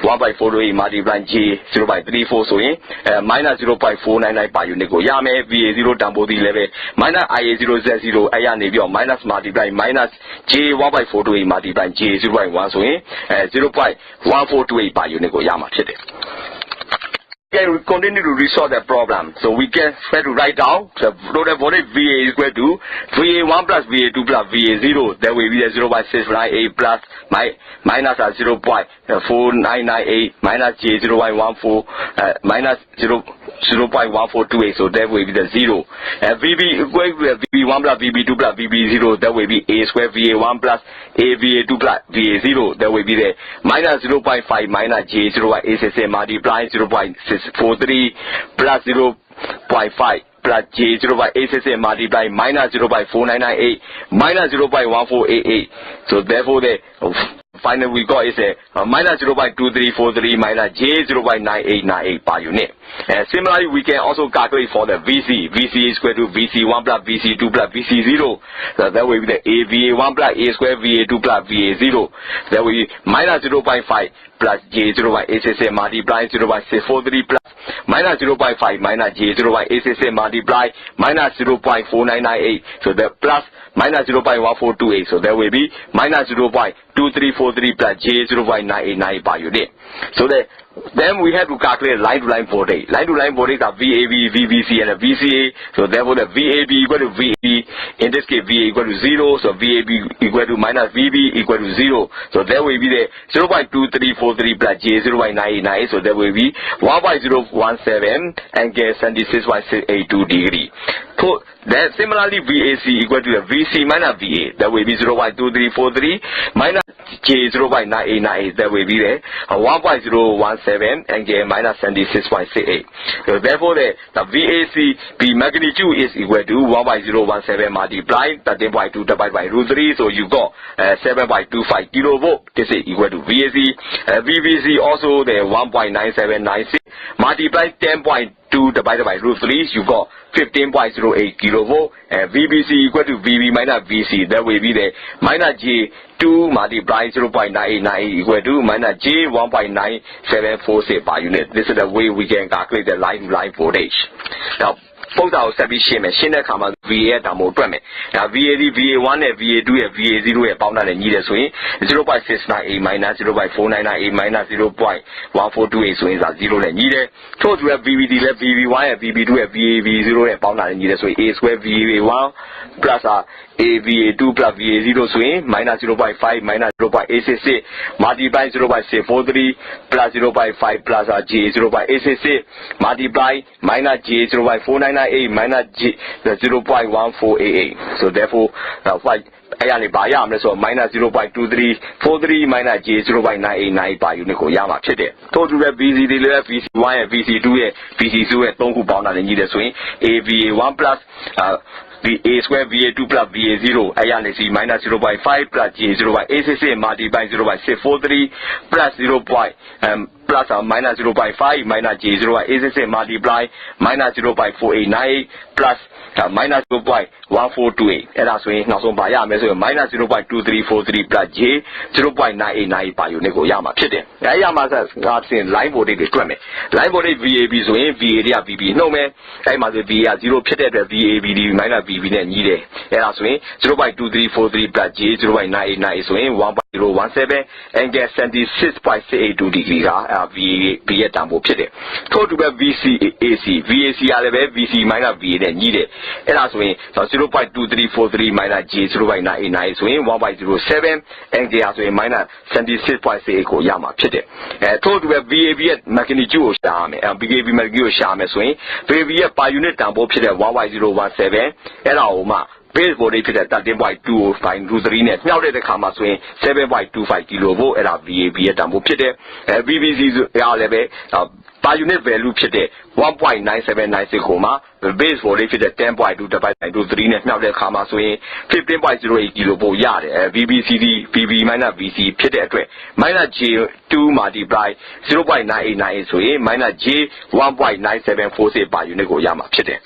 1.428 multiply J 0.34 ဆိုရင်minus 0.499 per unit ကိုရမယ် VA0 တန်ဖိုးဒီလဲပဲ minus IA0 Z0 အဲ့ရနေပြီးတော့ minus multiply minus J 1.428 multiply J 0.1 ဆိုရင် 0.1428 per unit ကိုရမှာဖြစ်တယ်Can we continue to resolve the problem? So we can try to write down the total voltage VA is equal to VA1 plus VA2 plus VA0. That will be the 0.698 plus minus 0.4998 minus J0.14 minus 0.1428. So that will be the 0. VB equal to VB1 plus VB2 plus VB0. That will be A square VA1 plus AVA2 plus VA0. That will be the minus 0.5 minus J0.86 multiply 0.643 plus 0.5 plus J0.86 multiply minus 0.4998 minus 0.1488. So therefore the final we got is a minus 0.2343 minus J0.9898 per unit. Similarly, we can also calculate for the VC. VC is equal to VC1 plus VC2 plus VC0. So that will be the AVA1 plus A square VA2 plus VA0. That will be minus 0.5 plus J0.86 multiply 0.643 plus minus 0.5 minus J0.86 multiply minus 0.4998. So the plus minus 0.1428. So that will be minus 0.2343 plus J0.9898 per unit. So then we have to calculate line-to-line voltage. Line-to-line voltage are VAB, VBC, and VCA. So therefore, the VAB equal to VAB. In this case, VA equal to 0. So VAB equal to minus VB equal to 0. So there will be the 0.2343 plus J0.9898. So there will be 1.017 and get 76.682 degree. Then similarly, VAC equal to the VC minus VA. That will be 0.2343 minus J 0.9898. That will be the 1.017 and J minus 76.68. So therefore, the VAC the magnitude is equal to 1.017 multiplied 13.2 divided by root 3. So you got 7.25 kilovolt. This is equal to VAC. VBC also the 1.9796 multiplied 10.2 divided by root 3. You got 15.08 kilovolt. And VBC equal to VB minus VC. That will be the minus J 2 multiplied 0.9898 equal to minus J 1.9746 per unit. This is the way we can calculate the line voltage. Now, both our submission machine come out VA demo permit. Now VA VA1 and VA2 and VA0 and bound and needed swing 0.698 minus 0.498 minus 0.1428 swings are 0 and needed. Told you have VBD left VB1 and VB2 and VAV0 and bound and needed swing A square VA1 plus AVA2 plus VA0 swing minus 0.5 minus 0.866 multiply 0.643 plus 0.5 plus J 0.866 multiply minus J 0.498 minus J 0.1488. So therefore, so minus 0.2343 minus J 0.989 per unit ko yamaဖြစ်တယ်။ထို့တူပဲ VC တွေလည်း VC1 ရဲ့ VC2 ရဲ့ VC2 ရဲ့3ခုပေါင်းတာနဲ့ညီတယ်ဆိုရင် AVA1 plus VA square VA2 plus VA0 ayane C minus 0.5 plus J 0.866 multiply 0.643 plus 0. Plus or minus 0.5 minus J 0.866 multiply minus 0.4898 plus minus 0.1428. And that's when now so by minus 0.2343 plus J 0.989 per unit go yama pit. Yama says line voltage equipment. Line voltage VAB so in VA VB no man. I must be a 0 pit at VABD minus VB and needed. And that's when 0.2343 plus J 0.989 so in 1.017 and get 76.82 degrees. VA at Tambo Pit. Told to be VCAC, VAC VC minus VA then needed. And as we 0.2343 minus J 0.989 swing 1.07 and J as we minus 76.8 Yama Pit. Told to be VAB at magnitude sham and BAB magnitude sham swing, VAB per unit Tambo Pit at 1.017 and Aoma. Base voltage at 13.205 root 3 net. Now the Kama swing 7.25 kilovolt at our VAB at Tambo Pit. VBC level per unit value pit 1.9796 the base voltage at 10.2 divided by root 3 net. Now the Kama swing 15.08 kilovolt yard. VBCD VB minus VC pit at minus J 2 multiply 0.989 swing minus J 1.9746 per unit go Yama pit.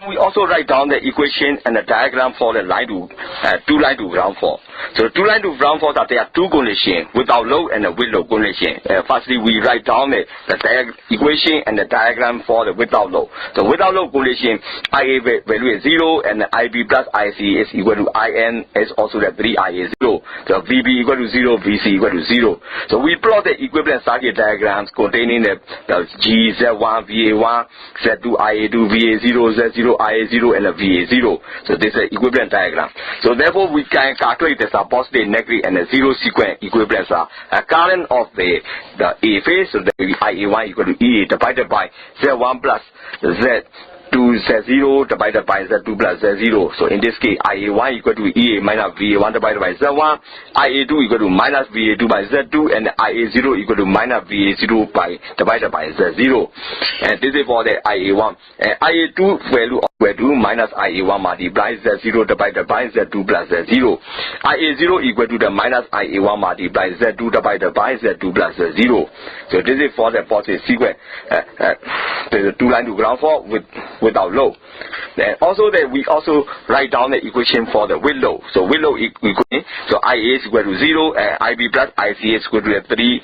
We also write down the equation and the diagram for the line to two line to ground fault. So two line to ground fault that there are two conditions without load and the with load condition. Firstly, we write down the equation and the diagram for the without load. So without load condition, IA value is 0 and the IB plus IC is equal to IN is also the 3I is 0. So VB equal to 0, VC equal to 0. So we plot the equivalent circuit diagrams containing the G, Z1, VA1, Z2, IA2, VA0, Z0, IA0 and a VA0. So this is the equivalent diagram. So therefore we can calculate the positive, negative and the zero sequence equivalence are a current of the A phase. So the IA1 equal to EA divided by Z1 plus Z2 Z0 divided by Z2 plus Z0. So in this case IA1 equal to EA minus VA1 divided by Z1, IA2 equal to minus VA2 by Z2 and IA0 equal to minus VA0 by divided by Z0. And this is for the IA1. And IA2 value equal to minus IA1 multiply Z0 divided by Z2 plus Z0. IA0 equal to the minus IA1 multiply Z2 divided by Z2 plus Z0. So this is for the positive sequence. There's a two line to ground fault without load. Then also that we also write down the equation for the with load. So with load equation, so IA is equal to 0 and IB plus IC is equal to 3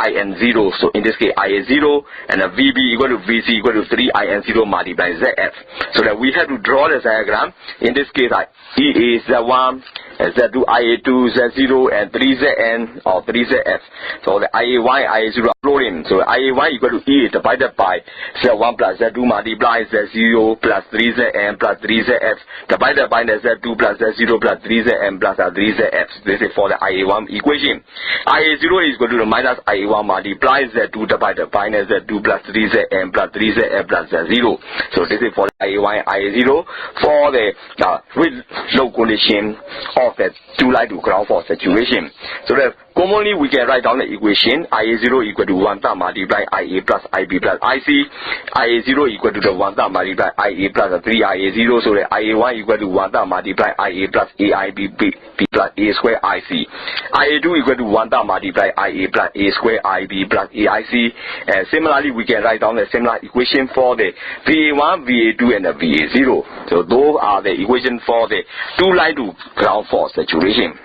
IN 0. So in this case IA 0 and the VB equal to VC equal to 3 IN 0 multiplied ZF. So that we have to draw the diagram. In this case EA Z1 Z2, IA2, Z0, and 3ZN or 3ZF. So the IA1, IA0 are floating. So IA1 equal to E divided by Z1 plus Z2 multiply Z0 plus 3ZN plus 3ZF divided by the Z2 plus Z0 plus 3ZN plus 3ZF. This is for the IA1 equation. IA0 is equal to the minus IA1 multiply Z2 divided by the Z2 plus 3ZN plus 3ZF plus Z0. So this is for the IA1, IA0 for the with low condition of the two line to ground fault situation. So that commonly we can write down the equation IA0 equal to 1 time multiply IA plus IB plus IC. IA0 equal to the 1 time multiply IA plus 3IA0. So that IA1 equal to 1 time multiply IA plus AIB plus A square IC. IA2 equal to 1 time multiply IA plus A square IB plus AIC. And similarly we can write down the similar equation for the VA1, VA2 and the VA0. So those are the equation for the two line to ground fault situation.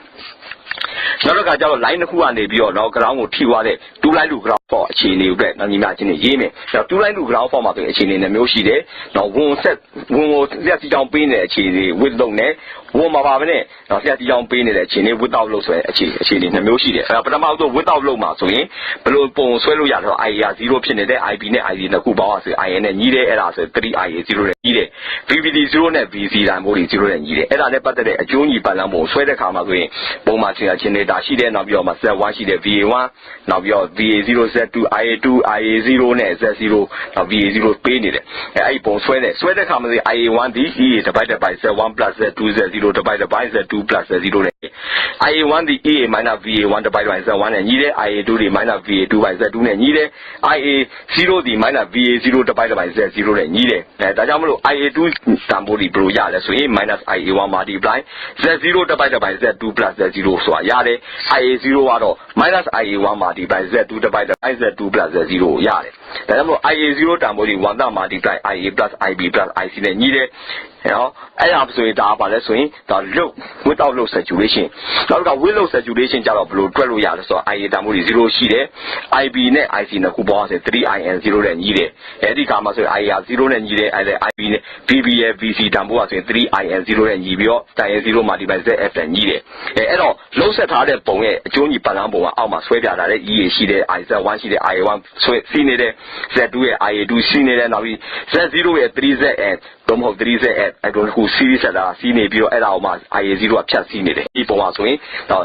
နောက်တစ်ခါကျတော့ line တစ်ခုကနေပြီးတော့တော့ ground ကိုထိသွားတဲ့ two line to ground fault အခြေအနေတွေတော့ညီမချင်းတွေရေးမယ်။အဲ့တော့ two line to ground fault မှာဆိုရင်အခြေအနေနှမျိုးရှိတယ်။တော့ဝင်ကိုလျှက်စီကြောင်းပေးနေတဲ့အခြေအနေ with လုံးနဲ့ဝင်မှာပါပဲနဲ့တော့လျှက်စီကြောင်းပေးနေတဲ့အခြေအနေ without လုံးဆိုရင်အခြေအနေနှမျိုးရှိတယ်။အဲ့တော့ပထမဆုံး without လုံးမှာဆိုရင်ဘယ်လိုပုံဆွဲလို့ရလဲဆိုတော့ IA 0ဖြစ်နေတဲ့ IB နဲ့ IC နှစ်ခုပေါင်းဆို IN နဲ့ညီးတယ်အဲ့ဒါဆို 3IA 0နဲ့ညီးတယ် VBD 0နဲ့ VC တိုင်းမို့0နဲ့ညီးတယ်။အဲ့ဒါနဲ့ပတ်သက်တဲ့အကျိုးညီပတ်လမ်းပုံဆွဲတဲ့ခါမှာဆိုရင်ပုံမှန်ချင်းနေတာရှိတယ်နောက်ပြီးတော့မှ Z1 ရှိတယ် VA1 နောက်ပြီးတော့ VA0 Z2 IA2 IA0 နဲ့ Z0 နောက် VA0 ပေးနေတယ်အဲ့ဒီပုံဆွဲတဲ့ခါမှာဆို IA1 ဒီ E divided by Z1 plus Z2 Z0 divided by Z2 plus Z0 နဲ့ IA1 ဒီ E minus VA1 divided by Z1 နဲ့ညီးတယ် IA2 ဒီ minus VA2 by Z2 နဲ့ညီးတယ် IA0 ဒီ minus VA0 divided by Z0 နဲ့ညီးတယ်ဒါကြောင့်မလို့ IA2 တန်ဖိုးဒီဘယ်လိုရလဲဆိုရင် minus IA1 multiply Z0 divided by Z2 plus Z0 ဆိုတာရတယ် IA0 ကတော့ minus IA1 multiply Z2 divided by Z2 plus Z0 ကိုရတယ်ဒါကြောင့်မလို့ IA0 တန်ဖိုးဒီ 1 တာ multiply IA plus IB plus IC နဲ့ညီးတယ်နော်အဲ့ဒါဆိုရင်ဒါပါလဲဆိုရင်ဒါ load without load saturation နောက်က with load saturation ကြတော့ဘယ်လိုတွက်လို့ရလဲဆိုတော့ IA တန်ဖိုးဒီ0ရှိတယ် IB နဲ့ IC နှစ်ခုပေါင်းဆို 3IN 0နဲ့ညီးတယ်အဲ့ဒီခါမှာဆိုရင် IA 0နဲ့ညီးတယ်အဲ့ဒါ IB နဲ့ VB ရဲ့ VC တန်ဖိုးဆိုရင် 3IN 0နဲ့ညီးပြီးတော့ IN 0 multiply ZF နဲ့ညီးတယ်အဲ့တော့ load ဆက်ထားတဲ့ပုံရဲ့အကျိုးညီပတ်လမ်းပုံကအောက်မှာဆွဲပြထားတဲ့ E ရှိတယ် IZ1 ရှိတယ် IA1 ဆွဲစီးနေတယ် Z2 ရဲ့ IA2 စီးနေတယ်နောက်ပြီး Z0 ရဲ့ 3ZN တော့မဟုတ် 3ZN အဲ့တော့ခု series ဆက်တာစီးနေပြီးတော့အဲ့ဒါကိုမှ IA0 ကဖြတ်စီးနေတယ်ဒီပုံကဆိုရင်တော့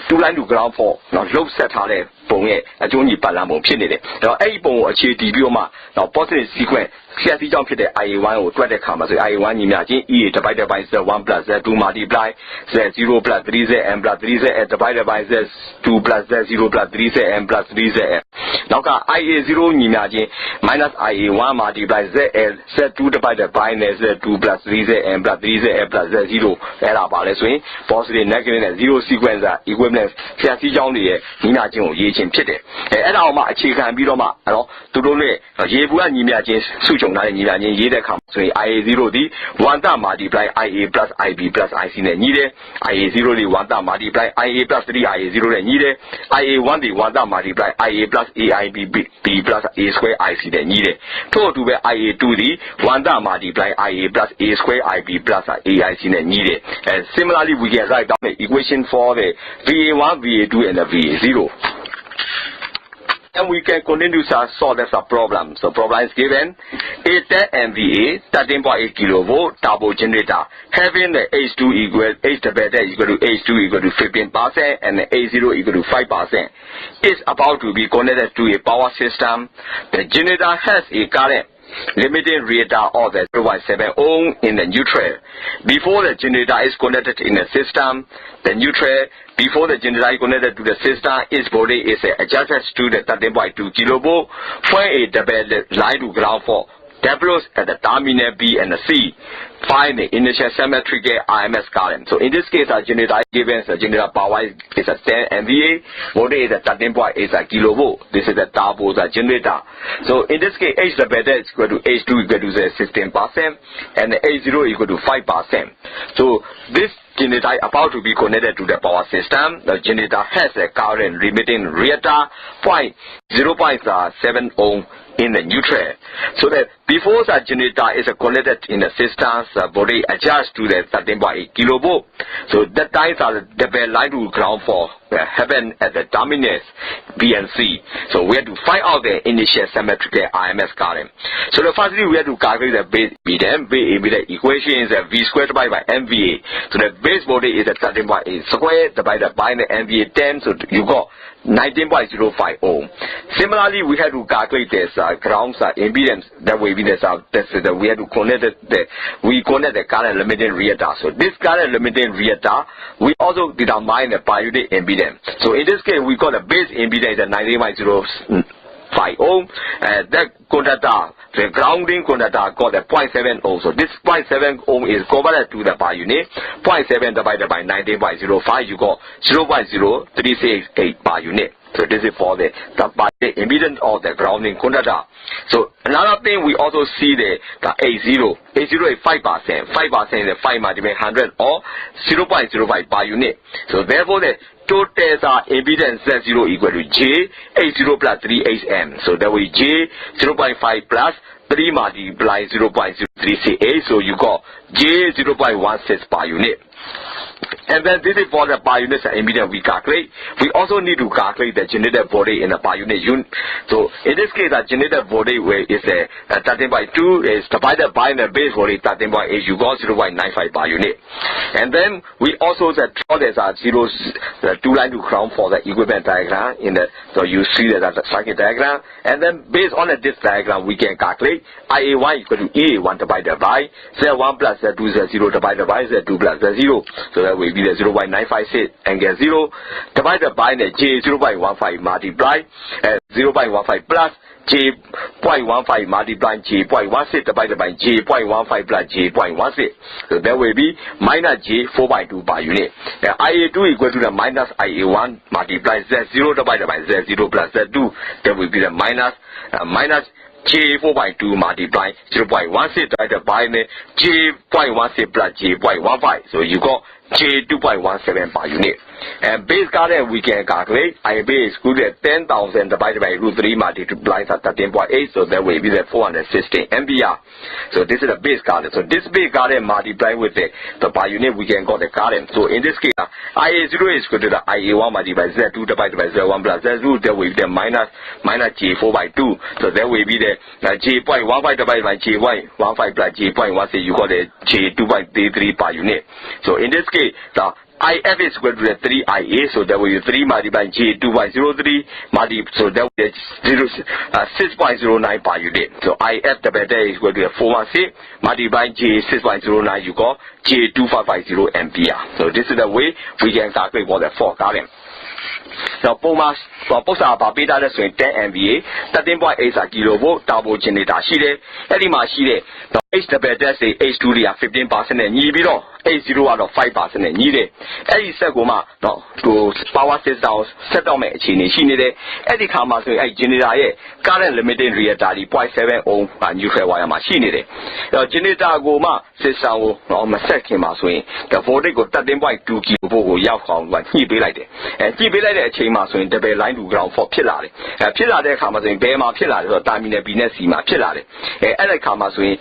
two line to ground fault နော် load ဆက်ထားတဲ့ပုံရဲ့အကျိုးညီပတ်လမ်းပုံဖြစ်နေတယ်အဲ့တော့အဲ့ဒီပုံကိုအခြေတည်ပြီးတော့မှတော့ positive sequence ဆရာစီကြောင့်ဖြစ်တဲ့ IA1 ကိုတွက်တဲ့ခါမှာဆို IA1 ညီမျှချင်း E divided by Z1 plus Z2 multiply Z0 plus 3ZN plus 3ZN divided by Z2 plus Z0 plus 3ZN plus 3ZN နောက်က IA0 ညီမျှချင်း minus IA1 multiply ZN Z2 divided by Z2 plus 3ZN plus 3ZN plus Z0 အဲ့ဒါပါလဲဆိုရင် positive negative နဲ့ zero sequence equivalence ဆရာစီကြောင့်တွေရဲ့ညီမျှချင်းကိုရေးချင်းဖြစ်တယ်အဲ့ဒါအောင်မှအခြေခံပြီးတော့မှအဲ့တော့သူတို့နဲ့ရေဘူးကညီမျှချင်းစုချုပ်ထားတဲ့ညီမျှချင်းရေးတဲ့ခါမှာဆိုရင် IA0 ဒီ 1 တာ multiply IA plus IB plus IC နဲ့ညီးတယ် IA0 ဒီ 1 တာ multiply IA plus 3IA0 နဲ့ညီးတယ် IA1 ဒီ 1 တာ multiply IA plus AIB plus A square IC နဲ့ညီးတယ်ထို့အတူပဲ IA2 ဒီ 1 တာ multiply IA plus A square IB plus AIC နဲ့ညီးတယ်similarly we can write down the equation for the VA1 VA2 and the VA0 and we can continue to solve the problem. So problem is given A10 MVA 13.8 kilovolt turbo generator having the H2 equal to H2 equal to 15% and the A0 equal to 5% is about to be connected to a power system. The generator has a current limiting reactor of the 0.7 ohm in the neutral. Before the generator is connected in the system, the neutral before the generator is connected to the system, its body is adjusted to the 13.2 kilovolt when a double line to ground fault develops at the terminal B and the C. Find the initial symmetrical RMS current. So in this case, our generator given the generator power is a 10 MVA, voltage is a 13.8 kilovolt. This is the turbo generator. So in this case, H the better is equal to H2 equal to 16% and the H0 equal to 5%. So this generator is about to be connected to the power system. The generator has a current limiting reactor 0.7 ohm in the neutral. So that before the generator is connected in the system, voltage adjust to the 13.8 kilovolt. So that ties are the line to ground for heaven at the terminus BNC. So we have to find out the initial symmetrical RMS current. So the firstly we have to calculate the base impedance. Base impedance equation is V squared divided by MVA. So the base voltage is a 13.8 square divided by the MVA 10. So you got 19.05 ohm. Similarly, we have to calculate this ground impedance. That will be this. We have to connect the current limiting reactor. So this current limiting reactor, we also determine the per unit impedance. So in this case, we got the base impedance at 19.05 ohm. That conductor, the grounding conductor, got a 0.7 ohm. So this 0.7 ohm is converted to the per unit. 0.7 divided by 19.05, you got 0.0368 per unit. So this is for the impedance of the grounding conductor. So another thing we also see the A0. A0 is 5%. 5% is 5 multiplied 100 or 0.05 per unit. So therefore the total impedance Z0 equal to J A0 plus 3HM. So that will be J 0.5 plus 3 multiplied 0.0368. So you got J 0.16 per unit. And then this is for the per unit impedance we calculate. We also need to calculate the generated voltage in the per unit unit. So in this case, the generated voltage is 13.2 is divided by the base voltage 13.8. You got 0.95 per unit. And then we also draw this the two line to ground for the equivalent diagram in the. So you see that as a circuit diagram. And then based on this diagram, we can calculate IA1 equal to EA1 divided by Z1 plus Z2 Z0 divided by Z2 plus Z0. So that will be the 0.956 angle 0 divided by the J 0.15 multiply 0.15 plus J 0.15 multiply J 0.16 divided by J 0.15 plus J 0.16. So that will be minus J 4.2 per unit. IA2 equal to the minus IA1 multiply Z0 divided by Z0 plus Z2. That will be the minus J 4.2 multiply 0.16 divided by J 0.16 plus J 0.15. So you got J 2.17 per unit. And base current we can calculate. IB is good at 10,000 divided by root 3 multiplied at 13.8. So that will be the 416 ampere. So this is the base current. So this base current multiplied with the per unit we can get the current. So in this case, IA0 is equal to the IA1 multiplied by Z2 divided by Z1 plus Z2. That will be the minus J 4.2. So that will be the J 0.15 divided by J 1.15 plus J 0.16. You got the J 2.33 per unit. So in this case, the IF is equal to the 3IA, so that will be 3 multiplied by J 2.03 so that will be 6.09 per unit. So IF the better is equal to the 416 multiplied by J 6.09, you got J 2550 ampere. So this is the way we can calculate for the fault current. So Pomas both are beta that's 10 MVA, 13.8 kilovolt, double generator sheet, any machine. The H the better say H2 are 15% and below. A0 out of 5% needed. Any segoma to power system settle me chinny. Any comma to a generator current limiting reactor 0.7 ohm and nuclear wire machine. The generator goma system on my second swing. The voltage got 13.2 kilovolt Yahoo when he be like it. And he be like a chain swing the line to ground for Pillar. A pillar there comes in Bema Pillar or time in a Binesima Pillar. And comma swing,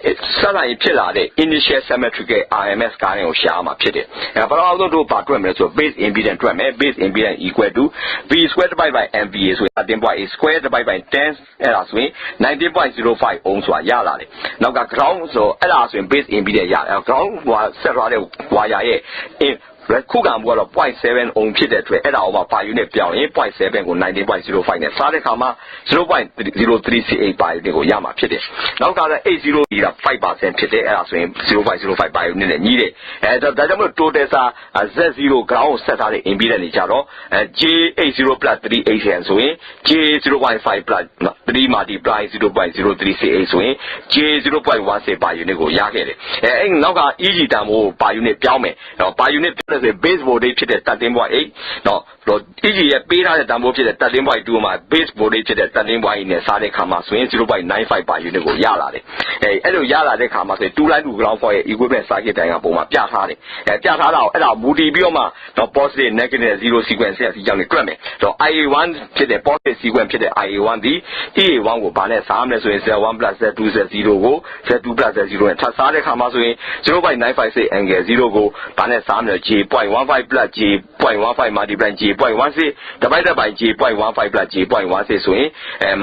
it's suddenly Pillar, initial symmetrical RMS current or Shama Pity. But although do part so base impedance equal to V squared by MVA, so 13.8 squared by 10 swing 19.05 ohms or Yala. Now got ground so swing base impedance ground was several wire in Kugam got a 0.7 ohm pitted to add over per unit down 8.7 or 19.05 and Sada comma 0.0368 by the Yama pitted. Now got a 80 5% pitted as 0.05 by unit needed. And the diameter total is a Z0 ground set out in impedance J80 plus 3 and so in J 0.5 plus 3 multiply 0.0368 so in J 0.16 by unit go Yagate. And now got easy demo by unit Piaume, by unit base voltage ဖြစ်တဲ့ 13.8 နော် EG ရဲ့ပေးထားတဲ့တန်ဖိုးဖြစ်တဲ့ 13.2 မှာ base voltage ဖြစ်တဲ့ 13.8 နဲ့စားတဲ့ခါမှာဆိုရင် 0.95 per unit ကိုရလာတယ်အဲ့လိုရလာတဲ့ခါမှာဆိုရင် 2 line to ground fault ရဲ့ equivalent circuit diagram ပုံမှာပြထားတယ်ပြထားတာကိုအဲ့ဒါမူတည်ပြီးတော့မှတော့ positive negative 0 sequence ဆက်စီကြောင်းတွေတွက်မယ်ဆိုတော့ IA1 ဖြစ်တဲ့ positive sequence ဖြစ်တဲ့ IA1 ဒီ EA1 ကိုဘာနဲ့စားမလဲဆိုရင် Z1 plus Z2 Z0 ကို Z2 plus Z0 နဲ့ထပ်စားတဲ့ခါမှာဆိုရင် 0.956 angle 0ကိုဘာနဲ့စားမလဲ J.15 plus J.15 multiply J.16 divided by J.15 plus J.16 ဆိုရင်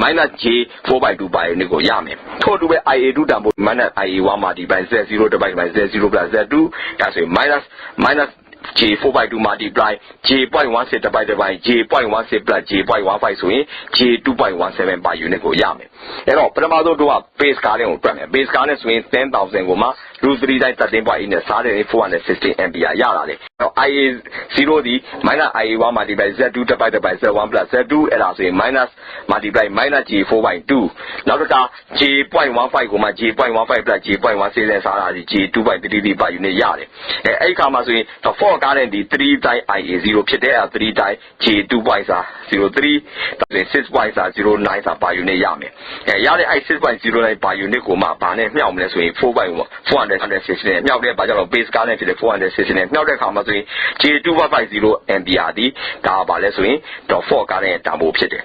minus J4/2 by unit ကိုရမယ်ထို့အတူပဲ IA2 တန်ဖိုး minus IA1 multiply Z0 divided by Z0 plus Z2 ဒါဆိုရင် minus J4/2 multiply J.16 divided by J.16 plus J.15 ဆိုရင် J2.17 per unit ကိုရမယ်အဲ့တော့ပထမဆုံးတော့ base current ကိုတွက်မယ် base current ဆိုရင် 10,000 ကိုမှ √3 တိုင်း 13.8 နဲ့စားတယ်416 ampere ရလာတယ်အဲ့တော့ IA0 ဒီ minus IA1 multiply Z2 divided by Z1 plus Z2 အဲ့ဒါဆိုရင် minus multiply minus J4/2 နောက်တော့ J.15 ကိုမှ J.15 plus J.16 နဲ့စားတာဒီ J2.33 per unit ရတယ်အဲ့ခါမှာဆိုရင် 4 current ဒီ3တိုင်း IA0 ဖြစ်တဲ့3တိုင်း J2.03 ဒါဆိုရင် 6.09 စာ per unit ရမယ်ရတဲ့အဲ့ 6.09 per unit ကိုမှဘာနဲ့မြှောက်မလဲဆိုရင် 4/460 နဲ့မြှောက်တဲ့ဘာကြောင့် base current ဖြစ်တဲ့460နဲ့မြှောက်တဲ့ခါမှာဆိုရင် J2.50 ampere ဒီဒါပါလဲဆိုရင်4 current ရဲ့တန်ဖိုးဖြစ်တယ်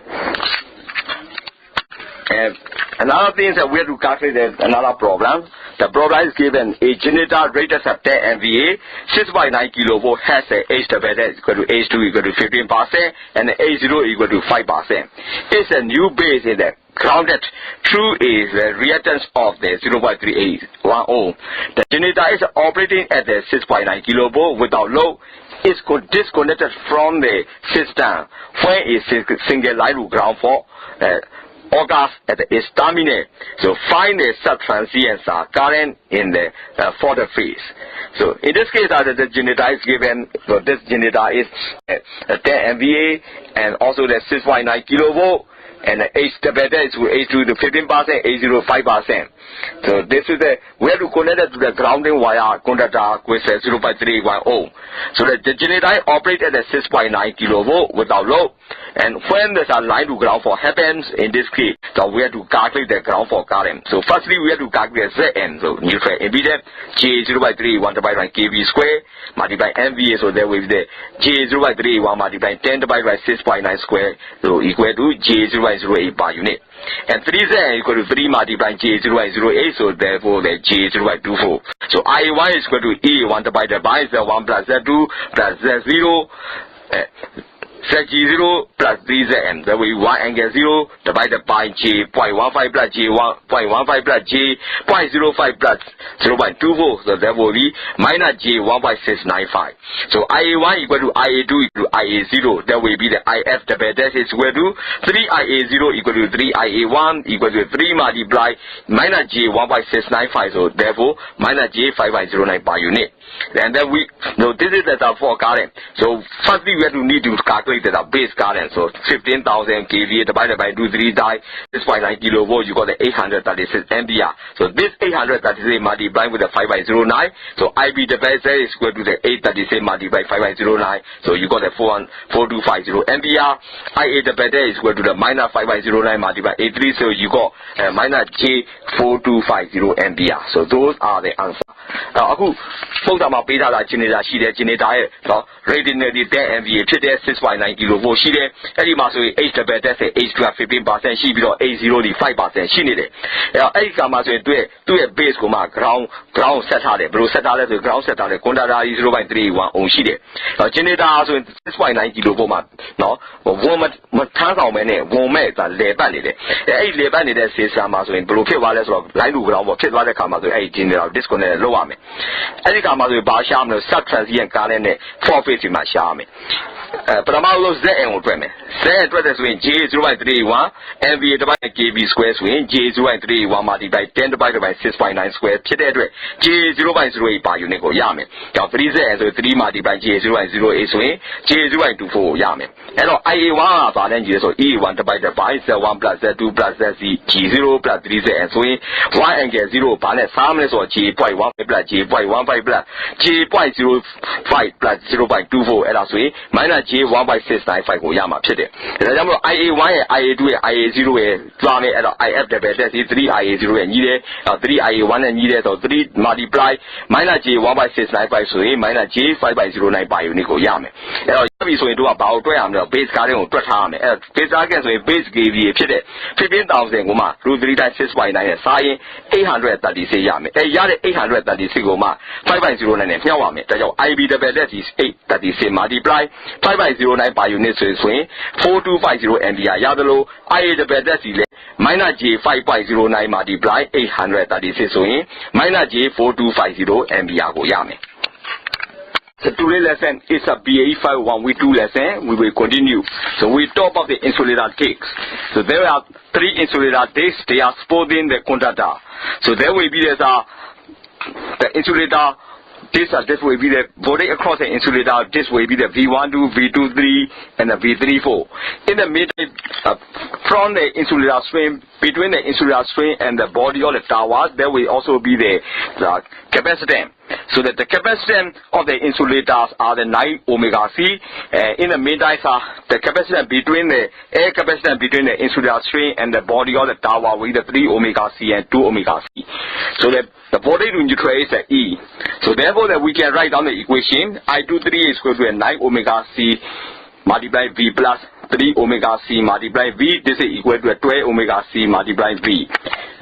Another thing is that we have to calculate another problem. The problem is given a generator rated at 10 MVA, 6.9 kilovolt has a H divided equal to H2 equal to 15% and H0 equal to 5%. It's a new base in the grounded through is the reactance of the 0.381 ohm. The generator is operating at the 6.9 kilovolt without load. Is disconnected from the system when a single line to ground fault. August at its terminal. So find the subtransient current in the further phase. So in this case, the generator is given. So this generator is 10 MVA and also the 6.9 kilovolt. And the H divided is H2 to 15%, H0 5%. So this is we have to connect it to the grounding wire conductor with 0.381 ohm. So the generator operates at a 6.9 kilovolt without load. And when there's a line to ground fault happens, in this case, so we have to calculate the ground fault current. So firstly, we have to calculate Zn, so neutral impedance, J0.381 divided by kV square, multiply MVA, so there will be the J0.381 multiply 10 divided by 6.9 square, so equal to J0.08 per unit. And 3Zn equal to 3 multiply J0.08, so therefore the J0.24. So I1 is equal to E1 divided by Z1 plus Z2 plus Z0, Z0 plus 3Zn, that will be 1 angle 0 divided by J.15 plus J1.15 plus J.05 plus 0.24, so that will be minus J1.695. So IA1 equal to IA2 equal to IA0, that will be the IF divided is equal to 3IA0 equal to 3IA1 equal to 3 multiply minus J1.695, so therefore minus J5.09 per unit. And then this is the for current. So firstly we have to need to calculate the base current. So 15,000 kVA divided by 2 die 6.9 kilovolt, you got the 836 ampere. So this 836 multiplied with the 5/09. So IB divided is equal to the 836 multiplied 5/09. So you got the 4250 ampere. IA divided is equal to the minus 5/09 multiplied 83. So you got minus J4250 ampere. So those are the answers. Now,အခုပုံစံမှာပေးထားတာ generator ရှိတယ် generator ရဲ့နော် rating နဲ့10 MVA ဖြစ်တဲ့ 6.9 kilovolt ရှိတယ်အဲ့ဒီမှာဆိုရင် H divided နဲ့ H2 15% ရှိပြီးတော့ H0 ဒီ 5% ရှိနေတယ်အဲ့ဒီကမှာဆိုရင်သူ့ရဲ့ base ကိုမှ ground ဆက်ထားတယ်ဘယ်လိုဆက်ထားလဲဆိုရင် ground ဆက်ထားတယ် conductor 0.381 ohm ရှိတယ်generator ဆိုရင် 6.9 kilovolt မှာနော်ဝန်မထမ်းဆောင်မဲနဲ့ဝန်မဲ့ကလေပတ်နေတယ်အဲ့ဒီလေပတ်နေတဲ့ system မှာဆိုရင်ဘယ်လိုဖြစ်သွားလဲဆိုတော့ line to ground ပေါ့ဖြစ်သွားတဲ့ခါမှာဆိုရင်အဲ့ဒီ generator disconnect လုပ်ရမယ်အဲ့ဒီကမှာဆိုရင်ဘာရှားမလို့ subtransient current နဲ့ 4 phase မှာရှားမယ် ပထမဆုံး ZN ကိုတွက်မယ် ZN တွက်တဲ့ဆိုရင် J0.381 MVA divided by KB square ဆိုရင် J0.381 multiply 10 divided by 6.9 square ဖြစ်တဲ့အတွက် J0.08 per unit ကိုရမယ်။ကြောင့် 3ZN ဆိုရင်3 multiply J0.08 ဆိုရင် J0.24 ကိုရမယ်။အဲ့တော့ IA1 ကဘာလဲကြည့်လဲဆို E1 divided by Z1 plus Z2 plus ZC G0 plus 3ZN ဆိုရင် y angle 0ဘာနဲ့စားမလဲဆိုတော့ J.15 plus J.15 plus J.05 plus 0.24 အဲ့ဒါဆိုရင် minus J1.695 ကိုရမှာဖြစ်တယ်။ဒါကြောင့်မို့ IA1 ရဲ့ IA2 ရဲ့ IA0 ရဲ့တွားမယ်အဲ့တော့ IF double dash 3IA0 ရဲ့ညီတယ်။ 3IA1 နဲ့ညီတယ်ဆို3 multiply minus J1.695 ဆိုရင် minus J5.09 per unit ကိုရမယ်။အဲ့တော့ရပြီဆိုရင်တို့ကဘာကိုတွက်ရမလဲ base ကားတွေကိုတွက်ထားရမယ်။အဲ့ base ကားကဆိုရင် base KVA ဖြစ်တဲ့ 15000 ကိုမှ √3 times 6.9 နဲ့စားရင်836ရမယ်။အဲ့ရတဲ့836ကိုမှ 5.09 နဲ့မြှောက်ရမယ်။ဒါကြောင့် IB double dash 836 multiply 5.09 per unit ဆိုရင် 4250 ampere ရသလို IA double dash လည်း minus J5.09 multiply 836ဆိုရင် minus J4250 ampere ကိုရမယ်။ So today's lesson is a BAE 501 lesson. We will continue. So we talk about the insulator discs. So there are 3 insulator discs. They are supporting the conductor. So there will be the insulator. This will be the body across the insulator. This will be the V12, V23, and the V34. In the middle, from the insulator string, between the insulator string and the body of the tower, there will also be the capacitance. So that the capacitance of the insulators are the 9 omega C. In the meantime, the capacitance between the air capacitance between the insulator string and the body of the tower with the 3 omega C and 2 omega C. So that the body to neutral is the E. So therefore that we can write down the equation I23 is equal to a 9 omega C multiply V plus 3 omega C multiply V. This is equal to a 12 omega C multiply V.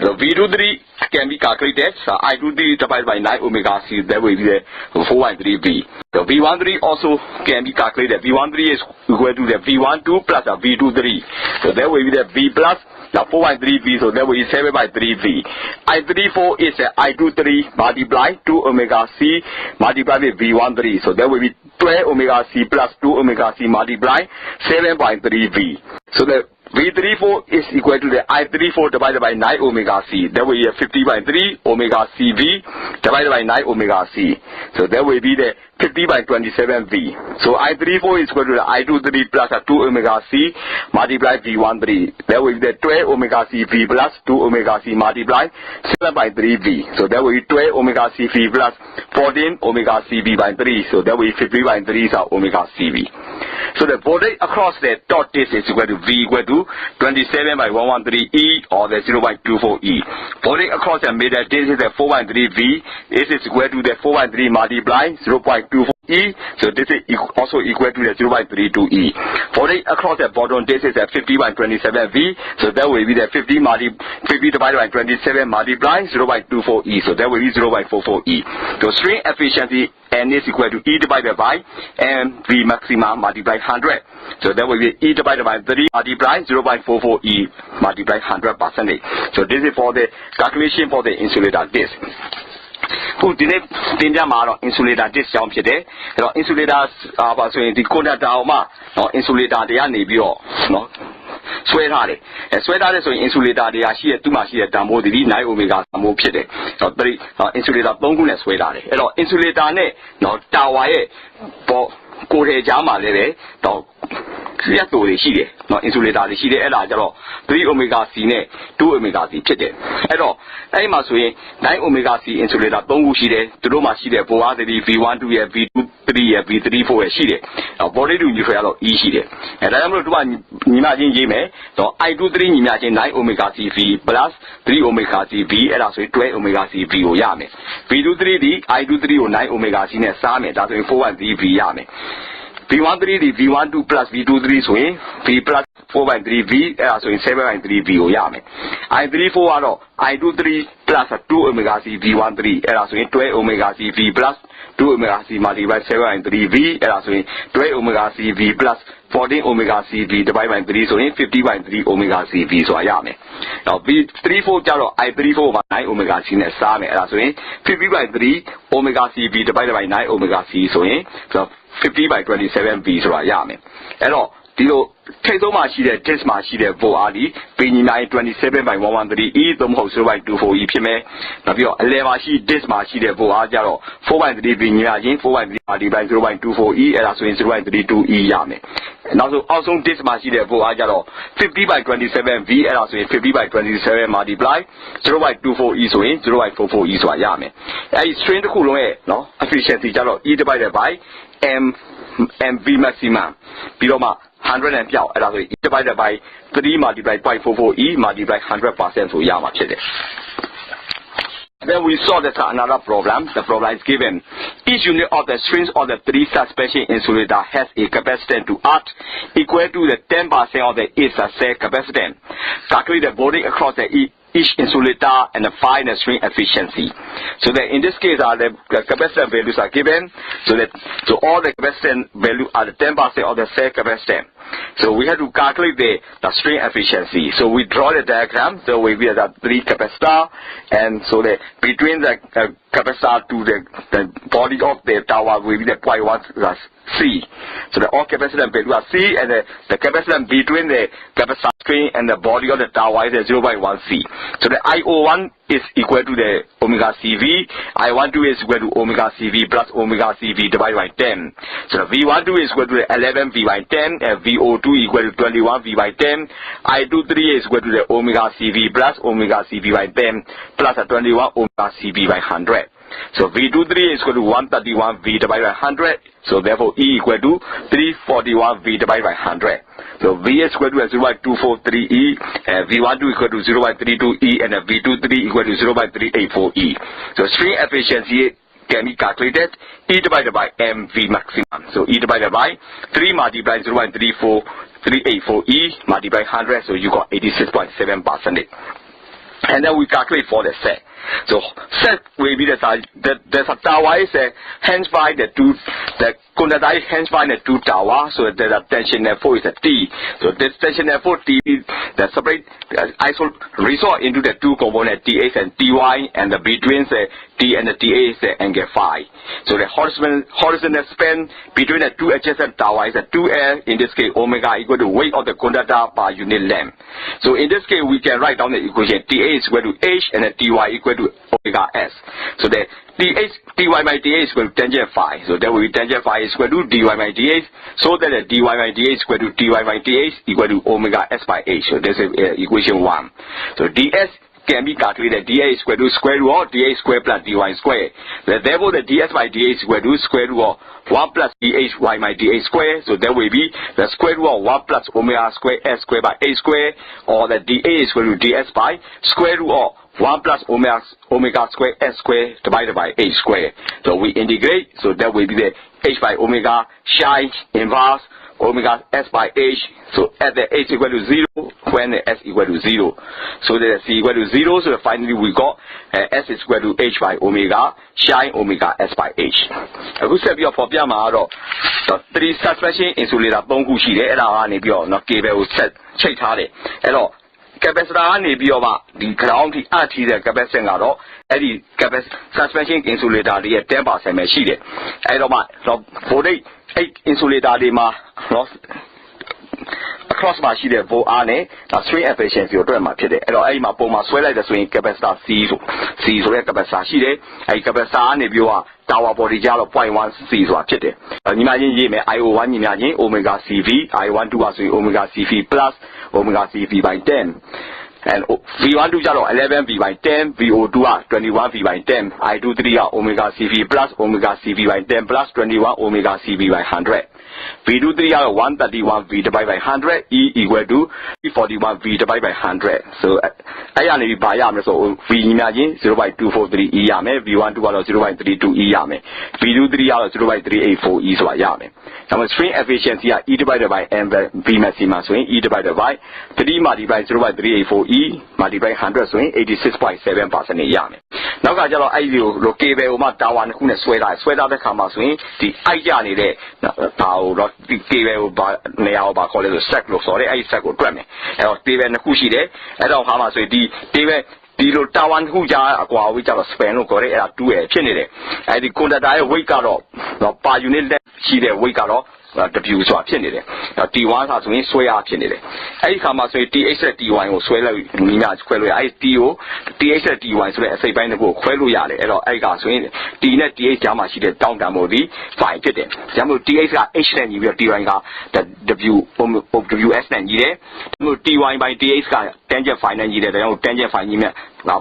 So V23 can be calculated. So I23 divided by 9 omega C, that will be the 4.3 V. So V13 also can be calculated. V13 is equal to the V12 plus the V23. So that will be the V plus the 4.3 V, so that will be 7.3 V. I34 is I23 multiply 2 omega C multiply with V13. So that will be 12 omega C plus 2 omega C multiply 7.3 V. So the V34 is equal to the I34 divided by 9 omega C. That will be 50.3 omega CV divided by 9 omega C. So that will be the 50/27 V. So I34 is equal to the I23 plus 2 omega C multiply V13. That will be the 12 omega C V plus 2 omega C multiply 7.3 V. So that will be 12 omega C V plus 14 omega C V by 3. So that will be 50/3 omega C V. So the voltage across the dot disk is equal to V equal to 27/113 E or the 0.24 E. Voltage across the middle disk is the 4.3 V. This is equal to the 4.3 multiply 0.24 E. So this is also equal to the 0.32 E. Voltage across the bottom disk is the 50/27 V. So that will be the 50 divided by 27 multiply 0.24 E. So that will be 0.44 E. So string efficiency N is equal to E divided by M V maximum multiply 100. So that will be E divided by 3 multiply 0.44 E multiply 100%. So this is for the calculation for the insulator disc. ခုဒီနေ့သင်ပြမှာတော့ insulator disc ကြောင်းဖြစ်တယ်။အဲ့တော့ insulator ပါဆိုရင်ဒီ conductor အောင်မှနော် insulator တွေကနေပြီးတော့နော်ဆွဲထားတယ်။ဆွဲထားတဲ့ဆိုရင် insulator တွေကရှိတဲ့သူ့မှာရှိတဲ့တန်ဖိုးဒီ9 omega တန်ဖိုးဖြစ်တယ်။အဲ့တော့ insulator 3ခုနဲ့ဆွဲထားတယ်။အဲ့တော့ insulator နဲ့နော် tower ရဲ့ပေါ်ကိုယ်ထဲကြားမှာလည်းပဲတော့ရက်တူတွေရှိတယ်နော် insulator တွေရှိတယ်အဲ့ဒါကြတော့3 omega C နဲ့ 2 omega C ဖြစ်တယ်အဲ့တော့အဲ့မှာဆိုရင်9 omega C insulator 3ခုရှိတယ်သူတို့မှာရှိတဲ့ V13 V12 ရဲ့ V23 ရဲ့ V34 ရဲ့ရှိတယ်အဲ့ body to neutral ကတော့ E ရှိတယ်အဲ့ဒါကြောင့်မလို့သူကညီမချင်းရေးမယ်တော့ I23 ညီမချင်း9 omega C V plus 3 omega C V အဲ့ဒါဆိုရင်12 omega C V ကိုရမယ် V23 ဒီ I23 ကို9 omega C နဲ့စားမယ်ဒါဆိုရင် 4.3 V ရမယ်V13 ဒီ V12 plus V23 ဆိုရင် V plus 4.3 V အဲ့ဒါဆိုရင် 7.3 V ကိုရမယ် I34 ကတော့ I23 plus 2 omega C V13 အဲ့ဒါဆိုရင်12 omega C V plus 2 omega C multiply 7.3 V အဲ့ဒါဆိုရင်12 omega C V plus 14 omega C V divided by 3ဆိုရင် 50/3 omega C V ဆိုတာရမယ်။နောက် V34 ကျတော့ I34 မှာ9 omega C နဲ့စားမယ်အဲ့ဒါဆိုရင် 50/3 omega C V divided by 9 omega C ဆိုရင် 50 by 27V ဆိုတာရမယ်အဲ့တော့ဒီလိုထိပ်ဆုံးမှာရှိတဲ့ disk မှာရှိတဲ့ volt အားဒီပင်ညီနိုင်27 by 113E သို့မဟုတ် 0.24E ဖြစ်မယ်နောက်ပြီးတော့အလဲမှာရှိ disk မှာရှိတဲ့ volt အားကြတော့ 4.3 ပင်ညီနိုင်ရင် 4.3 by 0.24E အဲ့ဒါဆိုရင် 0.32E ရမယ်နောက်ဆုံးအောက်ဆုံး disk မှာရှိတဲ့ volt အားကြတော့50 by 27V အဲ့ဒါဆိုရင်50 by 27 multiply 0.24E ဆိုရင် 0.44E ဆိုတာရမယ်အဲ့ဒီ string တစ်ခုလုံးရဲ့နော် efficiency ကြတော့ E divided by MV maximum ပြီးတော့မှ100နဲ့ပြောက်အဲ့ဒါဆို E divided by 3 multiply 0.44E multiply 100% ဆိုရမှာဖြစ်တယ် Then we saw that another problem. The problem is given. Each unit of the strings of the three suspension insulator has a capacitance to R equal to the 10% of the its cell capacitance. Calculate the bonding across each insulator and find the string efficiency. So that in this case, the capacitance values are given. So all the capacitance value are the 10% of the cell capacitance. So we have to calculate the string efficiency. So we draw the diagram. So we have the three capacitor, and so that between the capacitor to the body of the tower will be the 0.1 C. So the all capacitance value are C, and the capacitance between the capacitor string and the body of the tower is 0.1 C. So the IO1 is equal to the omega CV. I12 is equal to omega CV plus omega CV divided by 10. So the V12 is equal to the 11 V by 10, and VO2 equal to 21 V by 10. I23 is equal to the omega CV plus omega CV by 10 plus a 21 omega CV by 100. So V23 is equal to 131 V divided by 100. So therefore E equal to 341 V divided by 100. So V is equal to 0.243E, and V12 equal to 0.32E, and V23 equal to 0.384E. So string efficiency can be calculated E divided by MV maximum. So E divided by 3 multiply 0.384E multiply 100, so you got 86.7%. And then we calculate for the set. So set will be the tower is hence by the conductor is hence by the two tower. So the tension F4 is a T. So this tension F4 T is the separate resort into the two components TH and TY, and the between the T and the TA is the angle phi. So the horizontal span between the two adjacent towers is a 2L. In this case, omega equal to weight of the conductor per unit length. So in this case, we can write down the equation TA is equal to H and the TY equal to omega S. So the dy by dA is equal to tangent phi. So that will be tangent phi is equal to dy by dA. So that the dy by dA is equal to dy by dA equal to omega S by H. So this is equation 1. So ds can be calculated. dA is equal to square root of dA square plus dy square. Therefore, the ds by dA is equal to square root of 1 plus dhy by dA square. So that will be the square root of 1 plus omega square S square by A square, or the dA is equal to ds by square root of 1 plus omega square S square divided by A square. So we integrate. So that will be the H by omega psi inverse omega S by H. So at the H equal to 0 when the S equal to 0. So the C equal to 0. So finally we got S is equal to H by omega psi omega S by H. အခုဆက်ပြီးတော့ဖော်ပြမှာတော့ three suspension insulator 3ခုရှိတယ်အဲ့ဒါကနေပြီးတော့နော် cable ကိုဆက်ချိတ်ထားတယ်အဲ့တော့ capacitor ကနေပြီးတော့မှဒီ ground ထိအထီးတဲ့ capacitance ကတော့အဲ့ဒီ suspension insulator တွေရဲ့ 10% ပဲရှိတယ်အဲ့တော့မှ voltage အဲ့ insulator တွေမှာနော် across မှာရှိတဲ့ volt R နဲ့ string efficiency ကိုတွက်မှာဖြစ်တယ်အဲ့တော့အဲ့ဒီမှာပုံမှာဆွဲလိုက်တဲ့ဆိုရင် capacitor C ဆိုတဲ့ capacitor ရှိတယ်အဲ့ဒီ capacitor ကနေပြီးတော့ tower body ကြတော့ 0.1 C ဆိုတာဖြစ်တယ်ညီမချင်းရေးမယ် IO1 ညီမချင်း omega CV I12 ပါဆိုရင် omega CV plus omega CV by 10 and V12 ကြတော့ 11 V by 10 VO2 က 21 V by 10 I23 က omega CV plus omega CV by 10 plus 21 omega CV by 100 V23 ကတော့ 131 V divided by 100 E equal to 41 V divided by 100 so အဲ့ရနေပြီးဘာရမလဲဆို V ညီမချင်း 0.243 E ရမယ် V12 ကတော့ 0.32 E ရမယ် V23 ကတော့ 0.384 E ဆိုတာရမယ်ဒါမှ string efficiency က E divided by M V maximum ဆိုရင် E divided by 3 multiply 0.384 E multiply 100 ဆိုရင် 86.7% ရမယ်နောက်ကကျတော့အဲ့ဒီလို cable ကိုမှ tower တစ်ခုနဲ့ဆွဲထားတဲ့ခါမှာဆိုရင်ဒီအိုက်ကြနေတဲ့ဒါကိုတော့ဒီ cable ကိုဘာနေရာကိုဘာခေါ်လဲဆို set လို့ဆိုတော့အဲ့ဒီ set ကိုတွက်မယ်အဲ့တော့ cable နှစ်ခုရှိတယ်အဲ့တော့ဟာမှာဆိုရင်ဒီ cable ဒီလိုတာဝန်ခုကြားအကွာဝေးကြတော့ span လို့ခေါ်တယ်အဲ့ဒါ2ရဲ့ဖြစ်နေတယ်အဲ့ဒီ conductor ရဲ့ weight ကတော့ per unit length ရှိတဲ့ weight ကတော့ W ဆိုတာဖြစ်နေတယ် T1 ဆိုတာဆိုရင်ဆွဲအားဖြစ်နေတယ်အဲ့ဒီခါမှာဆိုရင် TH နဲ့ TY ကိုဆွဲလိုက်မိများခွဲလို့ရအဲ့ T ကို TH နဲ့ TY ဆိုတဲ့အစိပ်ပိုင်းတစ်ခုကိုခွဲလို့ရတယ်အဲ့တော့အဲ့ကဆိုရင် T နဲ့ TH ကြားမှာရှိတဲ့တောင်းတန်မှုဒီ phi ဖြစ်တယ်ဒါကြောင့်မို့ TH က H နဲ့ညီပြီးတော့ TY က W WS နဲ့ညီတယ်ဒါမို့ TY by TH က tangent phi နဲ့ညီတယ်ဒါကြောင့် tangent phi ညီမဲ့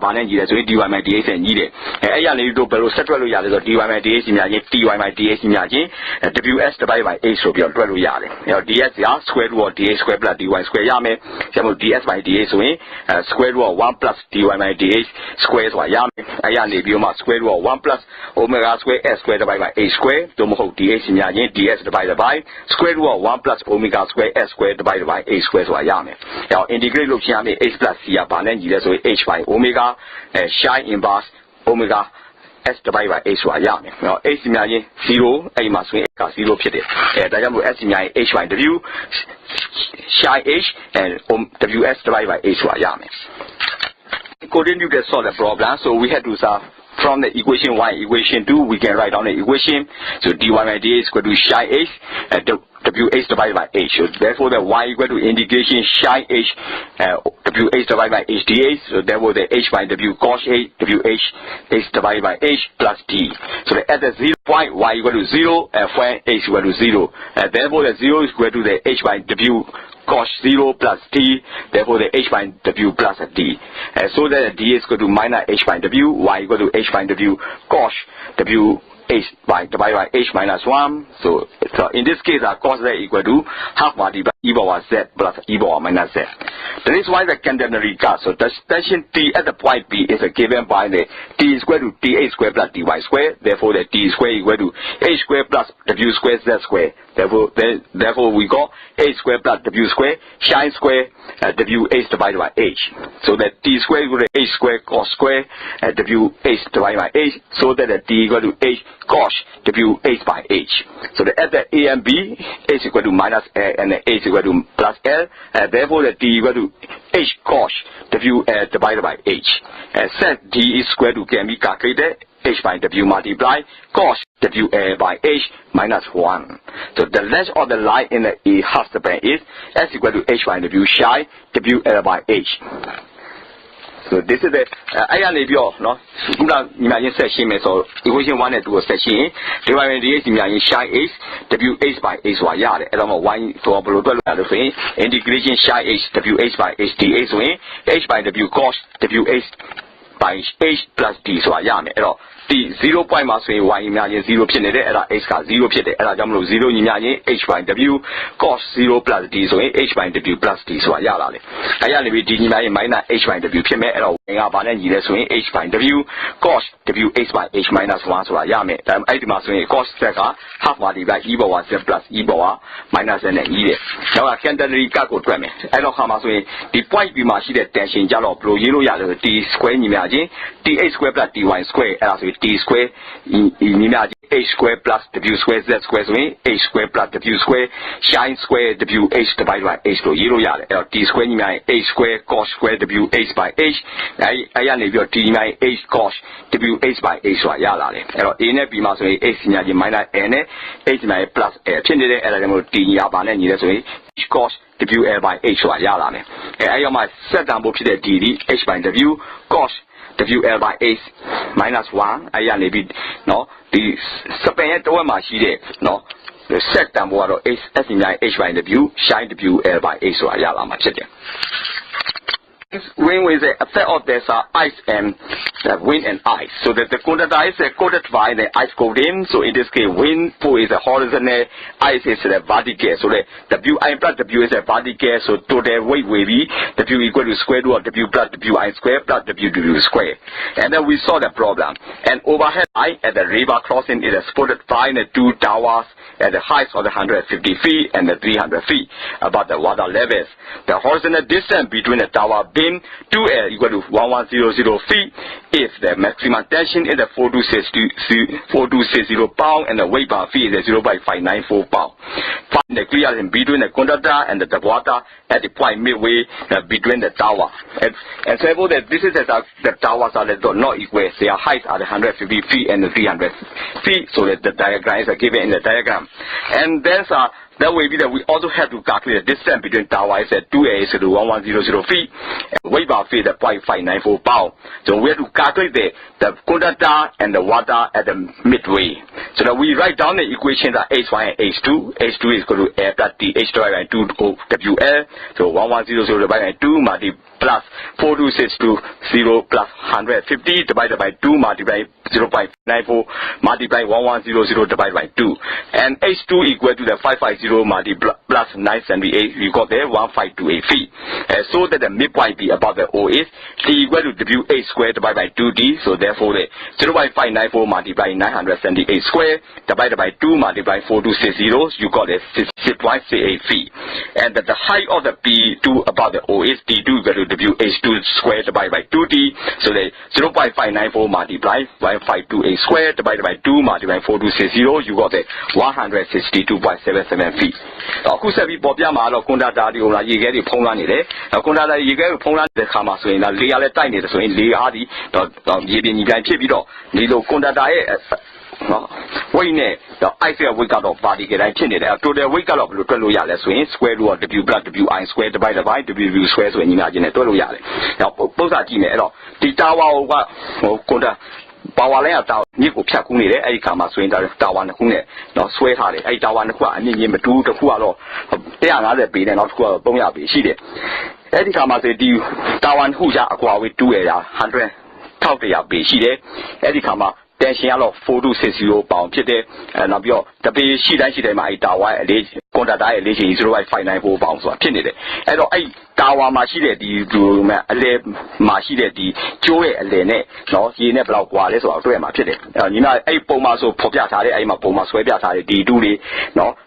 ဘာနဲ့ညီတယ်ဆိုရင် dy by dx နဲ့ညီတယ်အဲ့ရနေတို့ဘယ်လိုဆက်တွက်လို့ရလဲဆိုတော့ dy by dx ညီများချင်း ty by dx ညီများချင်း ws divided by h ဆိုပြီးတော့တွက်လို့ရတယ်အဲ့တော့ ds က square root of dx square plus dy square ရမယ်ဒါမို့ ds by dx ဆိုရင် square root of 1 plus dy by dx square ဆိုတာရမယ်အဲ့ရနေပြီးတော့မှ square root of 1 plus omega square s square divided by h square တို့မဟုတ် dx ညီများချင်း ds divided by square root of 1 plus omega square s square divided by h square ဆိုတာရမယ်အဲ့တော့ integrate လုပ်ချင်ရမယ် h plus c ကဘာနဲ့ညီလဲဆိုရင် h by omega shine inverse omega s divided by h ဆိုတာရမယ်နော် h များရင်0အဲ့ဒီမှာဆိုရင်က0ဖြစ်တယ်ဒါကြောင့်မို့ s များရင် h by w shine h and ws divided by h ဆိုတာရမယ် according to the solve the problem so we had to solve from the equation 1 equation 2 we can write down the equation so dy by dx equal to shine h and WH divided by H. So therefore the Y equal to integration shine H WH divided by H dH. So therefore the H by W cos H WH H divided by H plus D. So at the 0 point Y equal to 0 and when H equal to 0. Therefore the 0 is equal to the H by W cos 0 plus D. Therefore the H by W plus D. So that the D is equal to minus H by W. Y equal to H by W cos W h by divided by h minus 1. So in this case, cos z equal to half multiplied by e power z plus e power minus z. That is why the catenary gas. So the tension T at the point B is given by the T is equal to Th square plus Dy square. Therefore, the T square equal to h square plus w square z square. Therefore we got h square plus w square shine square wh divided by h. So that T square equal to h square cos square wh divided by h. So that the T equal to h cos wh by h. So the at the a and b h equal to minus l and the h equal to plus l. Therefore the T equal to h cos w divided by h. Since D is square root can be calculated h by w multiply cos w by h minus 1. So the length of the line in the A half span is s equal to h by w shine w by h. So this is the I am a bio no. Imagine section so equation 1 and 2 section divided by h imagine shine h wh by h ဆိုတာရတယ်အဲ့တော့ y ဆိုဘယ်လိုတွက်လို့ရလဲဆိုရင် integration shine h wh by h dh ဆိုရင် h by w cos wh by h plus d ဆိုတာရမယ်အဲ့တော့ဒီ0 point မှာဆိုရင် y များရင်0ဖြစ်နေတယ်အဲ့ဒါ h က0ဖြစ်တယ်အဲ့ဒါကြောင့်မလို့0ညီများရင် h by w cos 0 plus d ဆိုရင် h by w plus d ဆိုတာရလာတယ်အဲ့ရနေပြီး d ညီများရင် minus h by w ဖြစ်မယ်အဲ့တော့ y ကဘာနဲ့ညီလဲဆိုရင် h by w cos wh by h minus 1ဆိုတာရမယ်ဒါအဲ့ဒီမှာဆိုရင် cos z က half multiply e power z plus e power minus z နဲ့ညီတယ်နောက်က catenary cut ကိုတွက်မယ်အဲ့တော့ခါမှာဆိုရင်ဒီ point ပြီးမှာရှိတဲ့ tension ကြတော့ဘယ်လိုရေးလို့ရလဲဆို t square ညီများချင်း th square plus dy square အဲ့ဒါဆိုT square ညီများချင်း h square plus w square z square ဆိုရင် h square plus w square shine square wh divided by h လို့ရေးလို့ရတယ်အဲ့တော့ t square ညီများရင် h square cos square wh by h အဲ့ရနေပြီးတော့ t ညီများရင် h cos wh by h ဆိုတာရလာတယ်အဲ့တော့ a နဲ့ b မှာဆိုရင် h ညီများချင်း minus l နဲ့ h ညီများရင် plus l ဖြစ်နေတယ်အဲ့ဒါကြောင့်မို့ t ညီပါနဲ့ညီလဲဆိုရင် h cos w by h ဆိုတာရလာတယ်အဲ့ရောက်မှဆက်တန်ဖို့ဖြစ်တဲ့ d ဒီ h by w cos WL by h minus 1အဲ့ရနေပြီးเนาะဒီစပင်ရဲ့တစ်ဝက်မှာရှိတဲ့เนาะဆက်တန်ဖို့ကတော့ h s ညီများ h by w shine WL by h ဆိုတာရလာမှာဖြစ်တယ်Wind with the effect of this ice and wind and ice. So that the conductor is coated by the ice coating. So in this case, wind flow is a horizontal, ice is a vertical. So the Wi plus W is a vertical. So total weight will be W equal to square root of W plus Wi square plus WW square. And then we saw the problem. And overhead line at the river crossing is supported by the two towers at the height of the 150 feet and the 300 feet above the water levels. The horizontal distance between the tower B again 2L equal to 1100 feet if the maximum tension is the 4260 pound and the weight per feet is 0.594 pound. Find the clearance between the conductor and the water at the point midway between the tower. And therefore that this is the towers are not equal. Their heights are 150 feet and 300 feet. So that the diagram is given in the diagram. And then that way that we also have to calculate the distance between towers at 2A is to 1100 feet and weight per feet at 0.594 pound. So we have to calculate the conductor and the water at the midway. So that we write down the equations are H1 and H2. H2 is equal to L plus DH divided by 2 WL. So 1100 divided by 2 plus 4260 plus 150 divided by 2 multiplied 0.94 multiply 1100 divided by 2. And H2 equal to the 550 multiply plus 978. You got there 1528 feet. So that the midpoint be above the O is T equal to WH squared divided by 2D. So therefore the 0.594 multiply 978 squared divided by 2 multiply 4260. You got it 6.68 feet. And that the height of the P2 above the O is T2 equal to WH2 squared divided by 2D. So the 0.594 multiply 1528 squared divided by 2 multiply 4260. You got the 162.77 feet. အခုဆက်ပြီးပေါ်ပြမှာတော့ကွန်ဒတာတွေကိုလာရေခဲတွေဖုံးလွှမ်းနေတယ်။ကွန်ဒတာရေခဲကိုဖုံးလွှမ်းတဲ့အခါမှာဆိုရင်လေကလည်းတိုက်နေတယ်ဆိုရင်လေအားဒီရေပြင်ညီပြန်ဖြစ်ပြီးတော့ဒီလိုကွန်ဒတာရဲ့weight နဲ့ ice ရဲ့ weight ကတော့ particle တိုင်းဖြစ်နေတယ် total weight ကတော့ဘယ်လိုတွက်လို့ရလဲဆိုရင် square root of w plus wi square divided by w square ဆိုရင်ညီမချင်းနဲ့တွက်လို့ရတယ်။ပုံစံကြည့်မယ်အဲ့တော့ဒီ tower ကကွန်ဒpower line ကမြစ်ကိုဖြတ်ကူးနေတယ်အဲ့ဒီခါမှာဆိုရင်တာဝါနှစ်ခုနဲ့ဆွဲထားတယ်အဲ့ဒီတာဝါနှစ်ခုကအမြင့်ကြီးမတူတစ်ခုကတော့150ပေနဲ့နောက်တစ်ခုကတော့300ပေရှိတယ်အဲ့ဒီခါမှာဆိုဒီတာဝါနှစ်ခုကြားအကွာဝေးတူးရတာ100 1100ပေရှိတယ်အဲ့ဒီခါမှာtension ကတော့4260 pound ဖြစ်တယ်နောက်ပြီးတော့တပေရှိတိုင်းမှာအဲ့တာဝါရဲ့အလေးကွန်ဒတာရဲ့အလေးချိန် 0.594 pound ဆိုတာဖြစ်နေတယ်အဲ့တော့အဲ့တာဝါမှာရှိတဲ့ဒီအလဲမှာရှိတဲ့ဒီကျိုးရဲ့အလဲနဲ့ရေနဲ့ဘယ်လောက်ကွာလဲဆိုတာတွေ့ရမှာဖြစ်တယ်ညီမအဲ့ပုံမှာဆိုဖော်ပြထားတယ်အဲ့မှာပုံမှာဆွဲပြထားတယ် D2 တွေ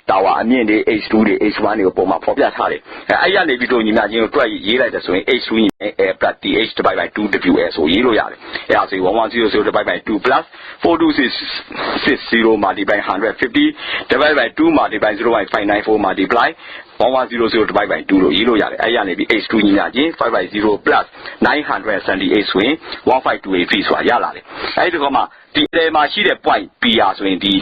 တာဝါအမြင့်တွေ H2 တွေ H1 တွေကိုပုံမှာဖော်ပြထားတယ်အဲ့ရနေပြီးတော့ညီမချင်းကိုတွက်ရေးလိုက်တယ်ဆိုရင် H2 ညီ L plus DH divided by 2WL ဆိုရေးလို့ရတယ်အဲ့ဒါဆို1100 divided by 2 plus 4260 multiply 150 divided by 2 multiply 0.594 multiply 1100 divided by 2လို့ရေးလို့ရတယ်အဲ့ရနေပြီး H2 ညီမချင်း550 plus 978ဆိုရင်1528 feet ဆိုတာရလာတယ်အဲ့ဒီတော့မှဒီအလဲမှာရှိတဲ့ point PR ဆိုရင်ဒီ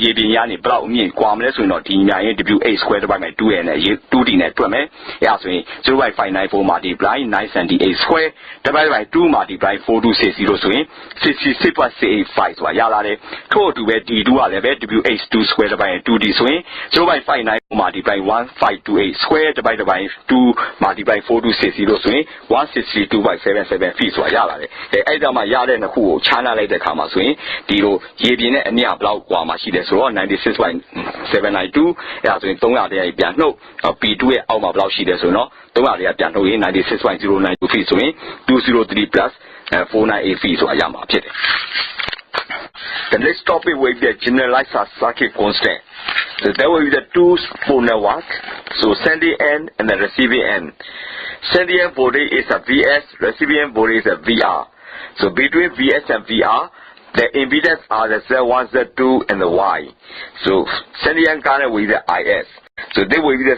ရေပြင်ရနေဘယ်လောက်အမြင့်ကွာမလဲဆိုရင်တော့ဒီညာရင် WH square divided by 2 နဲ့ 2D နဲ့တွက်မယ်အဲ့ဒါဆိုရင် 0.594 multiply 978 square divided by 2 multiply 4260ဆိုရင် 66.685 ဆိုတာရလာတယ်ထို့အတူပဲ D2 ကလည်းပဲ WH2 square divided by 2D ဆိုရင် 0.594 multiply 1528 square divided by 2 multiply 4260ဆိုရင် 162.77 feet ဆိုတာရလာတယ်အဲ့ဒါမှရတဲ့နှစ်ခုကိုခြားနာလိုက်တဲ့အခါမှာဆိုရင်ဒီလိုရေပြင်နဲ့အမြင့်ဘလောက်กว่าမှာရှိတယ်ဆိုတော့ 96.792 အဲ့ဒါဆိုရင်300တရားပြန်နှုတ် P2 ရဲ့အောက်မှာဘလောက်ရှိတယ်ဆိုရင်တော့300တရားပြန်နှုတ်ရင် 96.092 feet ဆိုရင် 203 plus 498 feet ဆိုတာရမှာဖြစ်တယ် The next topic will be the generalized circuit constant. So that will be the two pole network. So sending end and the receiving end. Sending end voltage is a VS, receiving end voltage is a VR. So between VS and VR, the impedance are the Z1, Z2, and the Y. So sending end current will be the IS. So they will be the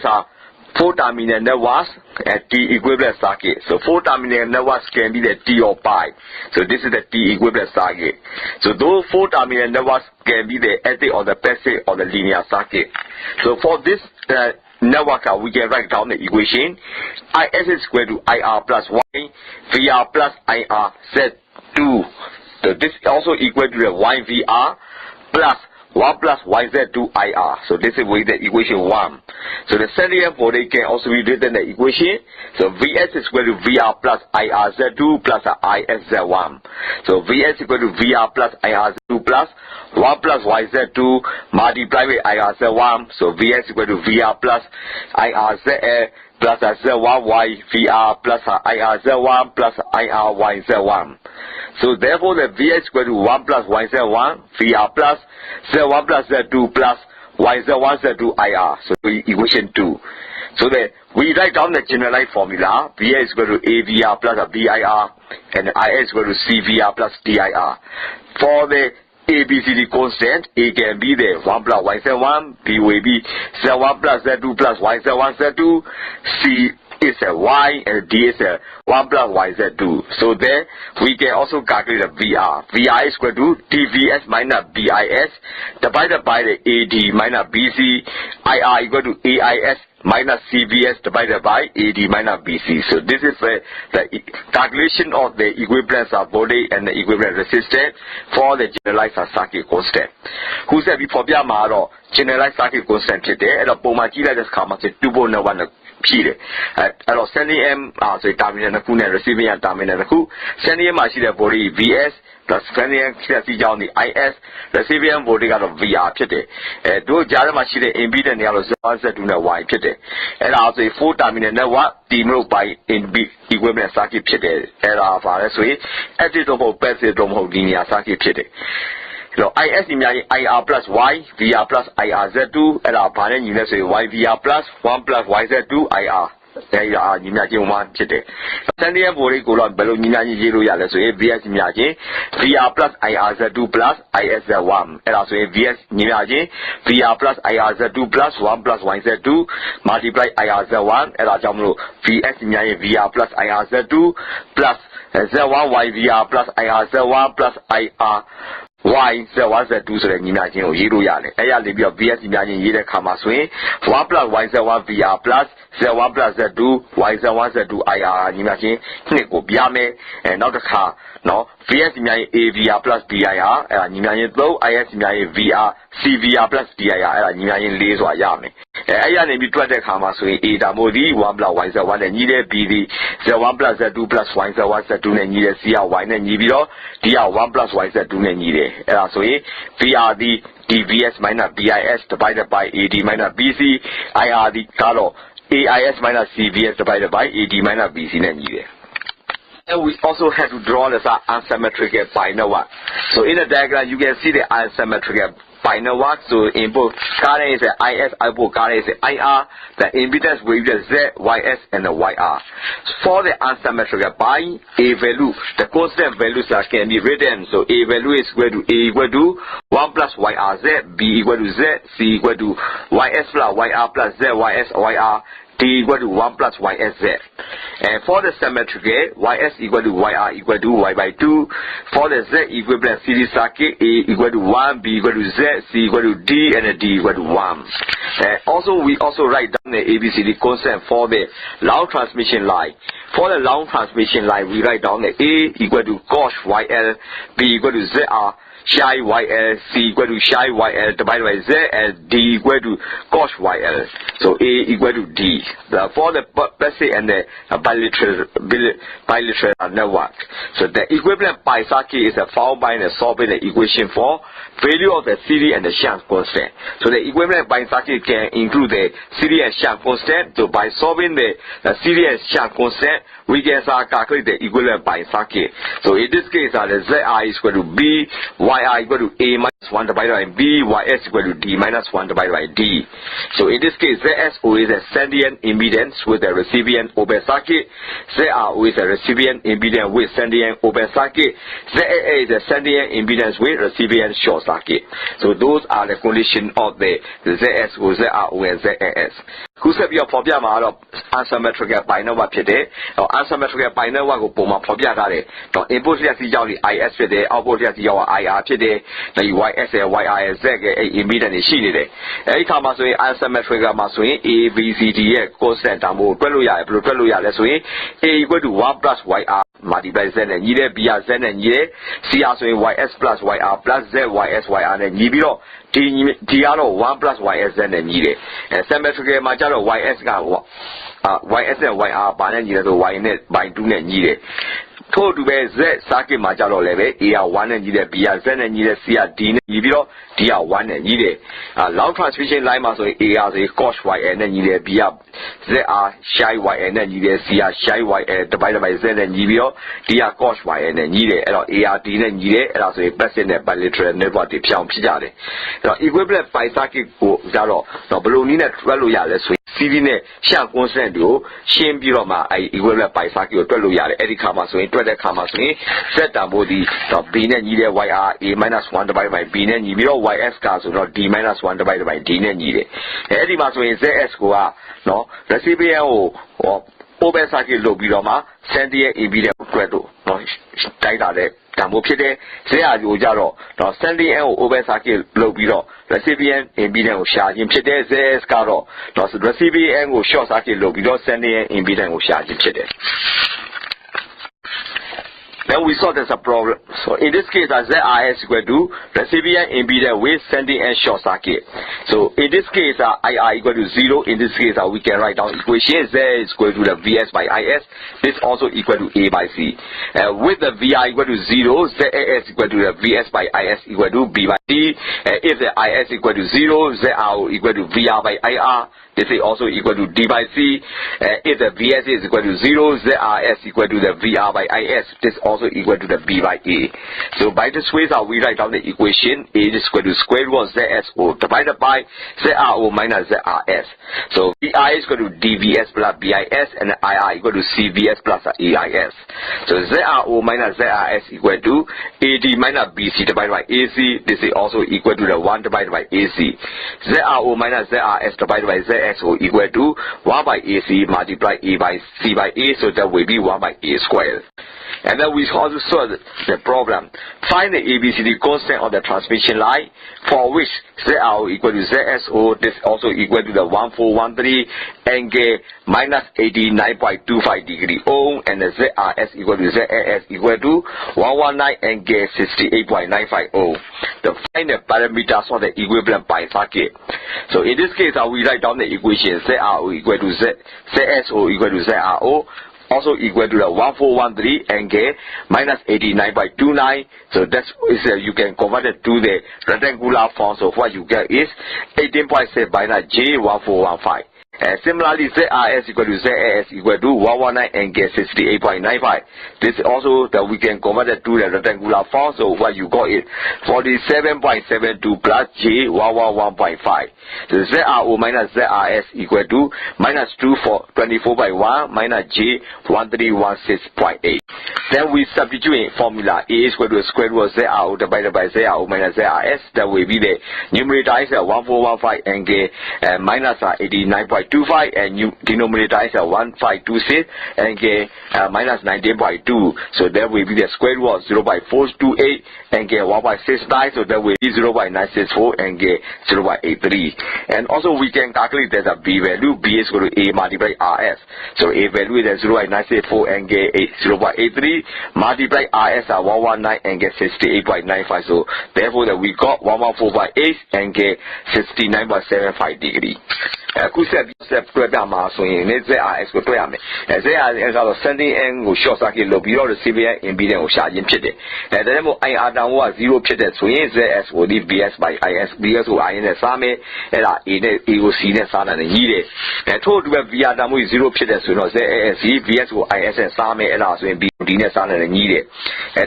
4-terminal networks at T equivalent circuit. So 4-terminal networks can be the T or pi. So this is the T equivalent circuit. So those 4-terminal networks can be the active or the passive or the linear circuit. So for this network, we can write down the equation. IS is equal to IR plus Y, VR plus IR Z2. So this is also equal to the YVR plus 1 plus YZ2 IR. So this is with the equation 1. So the sending end voltage can also be written in the equation. So VS is equal to VR plus IRZ2 plus ISZ1. So VS is equal to VR plus IRZ2 plus 1 plus YZ2 multiplied with IRZ1. So VS is equal to VR plus IRZL plus Z1Y VR plus IRZ1 plus IRYZ1. So therefore the VS is equal to 1 plus YZ1 VR plus Z1 plus Z2 plus YZ1 Z2 IR. So equation 2. So that we write down the generalized formula. VA is equal to AVR plus a VIR and IS is equal to CVR plus DIR. For the ABCD constant, A can be there 1 plus YZ1, B will be Z1 plus Z2 plus YZ1 Z2, C is a Y and D is a 1 plus YZ2. So there we can also calculate the VR. VR is equal to DVS minus BIS divided by the AD minus BC. IR equal to AIS minus CVS divided by AD minus BC. So this is the calculation of the equivalence of voltage and the equivalent resistance for the generalized circuit constant. Who said before Biamaro generalized circuit constant today at a Pomachila just come as a 2.1 Peter. At sending M as a terminal and receiving a terminal who sending M as the body VS plus sending on the IS receiving body out of VR today. Do Jaramashide impedance yellow answer to the Y today. And as a 4 terminal network, the by in big equivalent circuit today. And our way at the double passive linear circuit today. So IS imagine IR plus Y, VR plus IR Z2, and our parent unit say YVR plus 1 plus YZ2 IR. There are imagine 1 today. Sunday and Bori go on below Nimani 0 Yala, so VS imagine VR plus IR Z2 plus IS Z1, and also VS imagine VR plus IR Z2 plus 1 plus YZ2 multiply IR Z1, and our Jamlo VS imagine VR plus IR Z2 plus Z1 YVR plus IR Z1 plus IR. Y Z1 Z2 ဆိုတဲ့ညီမချင်းကိုရေးလို့ရတယ်အဲ့ရနေပြီးတော့ VS ညီမချင်းရေးတဲ့ခါမှာဆိုရင်1 plus Y Z1 VR plus Z1 plus Z2 YZ1 Z2 IR ညီမချင်းနှစ်ကိုပြမယ်နောက်တစ်ခါနော် VS ညီမချင်း AVR plus BIR အဲ့ဒါညီမချင်း3 IS ညီမချင်း VR CVR plus DIR အဲ့ဒါညီမချင်း4ဆိုတာရမယ်အဲ့ရနေပြီးတွက်တဲ့ခါမှာဆိုရင် A ဒါမို့ဒီ1 plus YZ1 နဲ့ညီတဲ့ B ဒီ Z1 plus Z2 plus YZ1 Z2 နဲ့ညီတဲ့ C က Y နဲ့ညီပြီးတော့ D က1 plus YZ2 နဲ့ညီတယ်အဲ့ဒါဆိုရင် VR ဒီ DVS minus BIS divided by AD minus BC IR ဒီကတော့ AIS minus CVS divided by AD minus BC နဲ့ညီတယ် And we also have to draw this unsymmetrical binary. So in the diagram you can see the unsymmetrical binary. So input current is IS, output current is IR. The impedance will be the Z, YS and the YR. For the unsymmetrical bi, A value, the constant values can be written. So A value is equal to A equal to 1 plus YRZ, B equal to Z, C equal to YS plus YR plus Z, YS, YR. D equal to 1 plus YSZ. And for the symmetrical, YS equal to YR equal to Y by 2. For the Z equivalent series circuit, A equal to 1, B equal to Z, C equal to D, and D equal to 1. And also, we also write down the ABCD constant for the long transmission line. For the long transmission line, we write down the A equal to cos YL, B equal to ZR, Psi YL, C equal to Psi YL divided by Z, and D equal to cos YL. So A equal to D. For the passive and the bilateral network. So the equivalent pi circuit is found by solving the equation for value of the series and the shunt constant. So the equivalent pi circuit can include the series and shunt constant. So by solving the series and shunt constant, we can calculate the equivalent pi circuit. So in this case, the ZR is equal to B, YR equal to A minus 1 divided by B, YS equal to D minus 1 divided by D. So in this case, ZSO is a sending impedance with a recipient open circuit. ZRO is a recipient impedance with sending open circuit. ZAA is a sending impedance with recipient short circuit. So those are the conditions of the ZSO, ZRO, and ZAS. Who said your phobia of unsymmetrical binary today? Or unsymmetrical binary go poma phobia gare. Don't impose the IS today, output the IR today, the YS, YIS, impedance is she today. Every time I say unsymmetrical maswing, A, B, C, D, constant, and more, let's say A equal to 1 plus YR. Multiply Z and Y, B R Z and Y, C R so YS plus YR plus Z, YS, YR and Y. D R 1 plus YS and Y. And symmetrical major YS YS and YR by and Y net by 2 and Y. Told to be Z circuit major level, AR1 and Y, B R Z and Y, C R D and Y, DR1 and Y. Long transmission line also AR is cos YN and Y, B R Z R Psi YN and Y, C R Psi YN divided by Z and Y, DR cos YN and Y, ARD and Y, and also a percent bilateral network Piam Pijade. Equivalent by circuit go 0, no balloon in a 12 C CD နဲ့ရှာ constant ကိုရှင်းပြီးတော့မှequivalent by circuit ကိုတွက်လို့ရတယ်အဲ့ဒီခါမှာဆိုရင်တွက်တဲ့ခါမှာဆိုရင် z တန်ဖိုးဒီ b နဲ့ညီတဲ့ yr a - 1 divided by b နဲ့ညီပြီးတော့ ys ကဆိုတော့ d - 1 divided by d နဲ့ညီတယ်အဲ့ဒီမှာဆိုရင် zs ကိုကနော် recipient ကို open circuit လုပ်ပြီးတော့မှ center ရဲ့ ab တဲ့တွက်လို့နော်တိုက်တာတဲ့တန်ဖိုးဖြစ်တဲ့ zr ကိုကြတော့နော် center ကို open circuit လုပ်ပြီးတော့ recipient impedance ကိုရှာခြင်းဖြစ်တဲ့ zs ကတော့နော် recipient ကို short circuit လုပ်ပြီးတော့ center ရဲ့ impedance ကိုရှာခြင်းဖြစ်တယ်Then we saw there's a problem. So in this case, ZRS equal to recipient impedance with sending and short circuit. So in this case, IR equal to 0. In this case, we can write down equation Z is equal to the VS by IS. This also equal to A by C. With the VR equal to 0, ZAS equal to the VS by IS equal to B by D. If the IS equal to 0, ZRO equal to VR by IR. This is also equal to D by C. If the VS is equal to 0, ZRS equal to the VR by IS. This also equal to the B by A. So by this way, we write down the equation A is equal to square root of ZSO divided by ZRO minus ZRS. So VI is equal to DVS plus BIS and IR equal to CVS plus AIS. So ZRO minus ZRS equal to AD minus BC divided by AC. This is also equal to the 1 divided by AC. ZRO minus ZRS divided by ZSO equal to 1 by AC multiply A by C by A. So that will be 1 by A squared. And then we also saw the problem. Find the ABCD constant on the transmission line for which ZRO equal to ZSO. This also equal to the 1413 angle minus 89.25 degree ohm and the ZRS equal to ZAS equal to 119 angle 68.95 ohm. The find the parameters for the equivalent by circuit. So in this case, we write down the equation ZRO equal to ZSO equal to ZRO. Also equal to the 1413 angle minus 89.29. So that's you can convert it to the rectangular form. So what you get is 18.7 minus J1415. Similarly, ZRS equal to ZAS equal to 119 angle 68.95. This also that we can convert it to the rectangular form. So what you got is 47.72 plus J111.5. So ZRO minus ZRS equal to minus 24.1 minus J1316.8. Then we substitute in formula A is equal to the square root of ZRO divided by ZRO minus ZRS. That will be the numerator is 1415 angle minus 89.25 and denominator is 1526 angle minus 19.2. So that will be the square root of 0.428 angle 1.69. So that will be 0.964 angle 0.83. And also we can calculate that the B value. B is equal to A multiply RS. So A value is 0.964 angle 0.83 multiply RS 119 angle 68.95. So therefore that we got 114.8 angle 69.75 degree. အခုဆက်တွေ့ပြမှာဆိုရင် ZRS ကိုတွေ့ရမယ် ZRS ကတော့ sending end ကို short circuit လုပ်ပြီးတော့ recipient impedance ကိုရှာခြင်းဖြစ်တယ်ဒါကြောင့်မို့ IR တန်ဖိုးက 0 ဖြစ်တဲ့ဆိုရင် ZS ကိုဒီ BS by IS BS ကို IN နဲ့စားမယ်အဲ့ဒါ A နဲ့ A ကို C နဲ့စားတယ်ညီးတယ်ထို့အတူပဲ VR တန်ဖိုး0ဖြစ်တဲ့ဆိုရင်တော့ ZS BS ကို IS နဲ့စားမယ်အဲ့ဒါဆိုရင် B ဒီနဲ့စားတယ်ညီးတယ်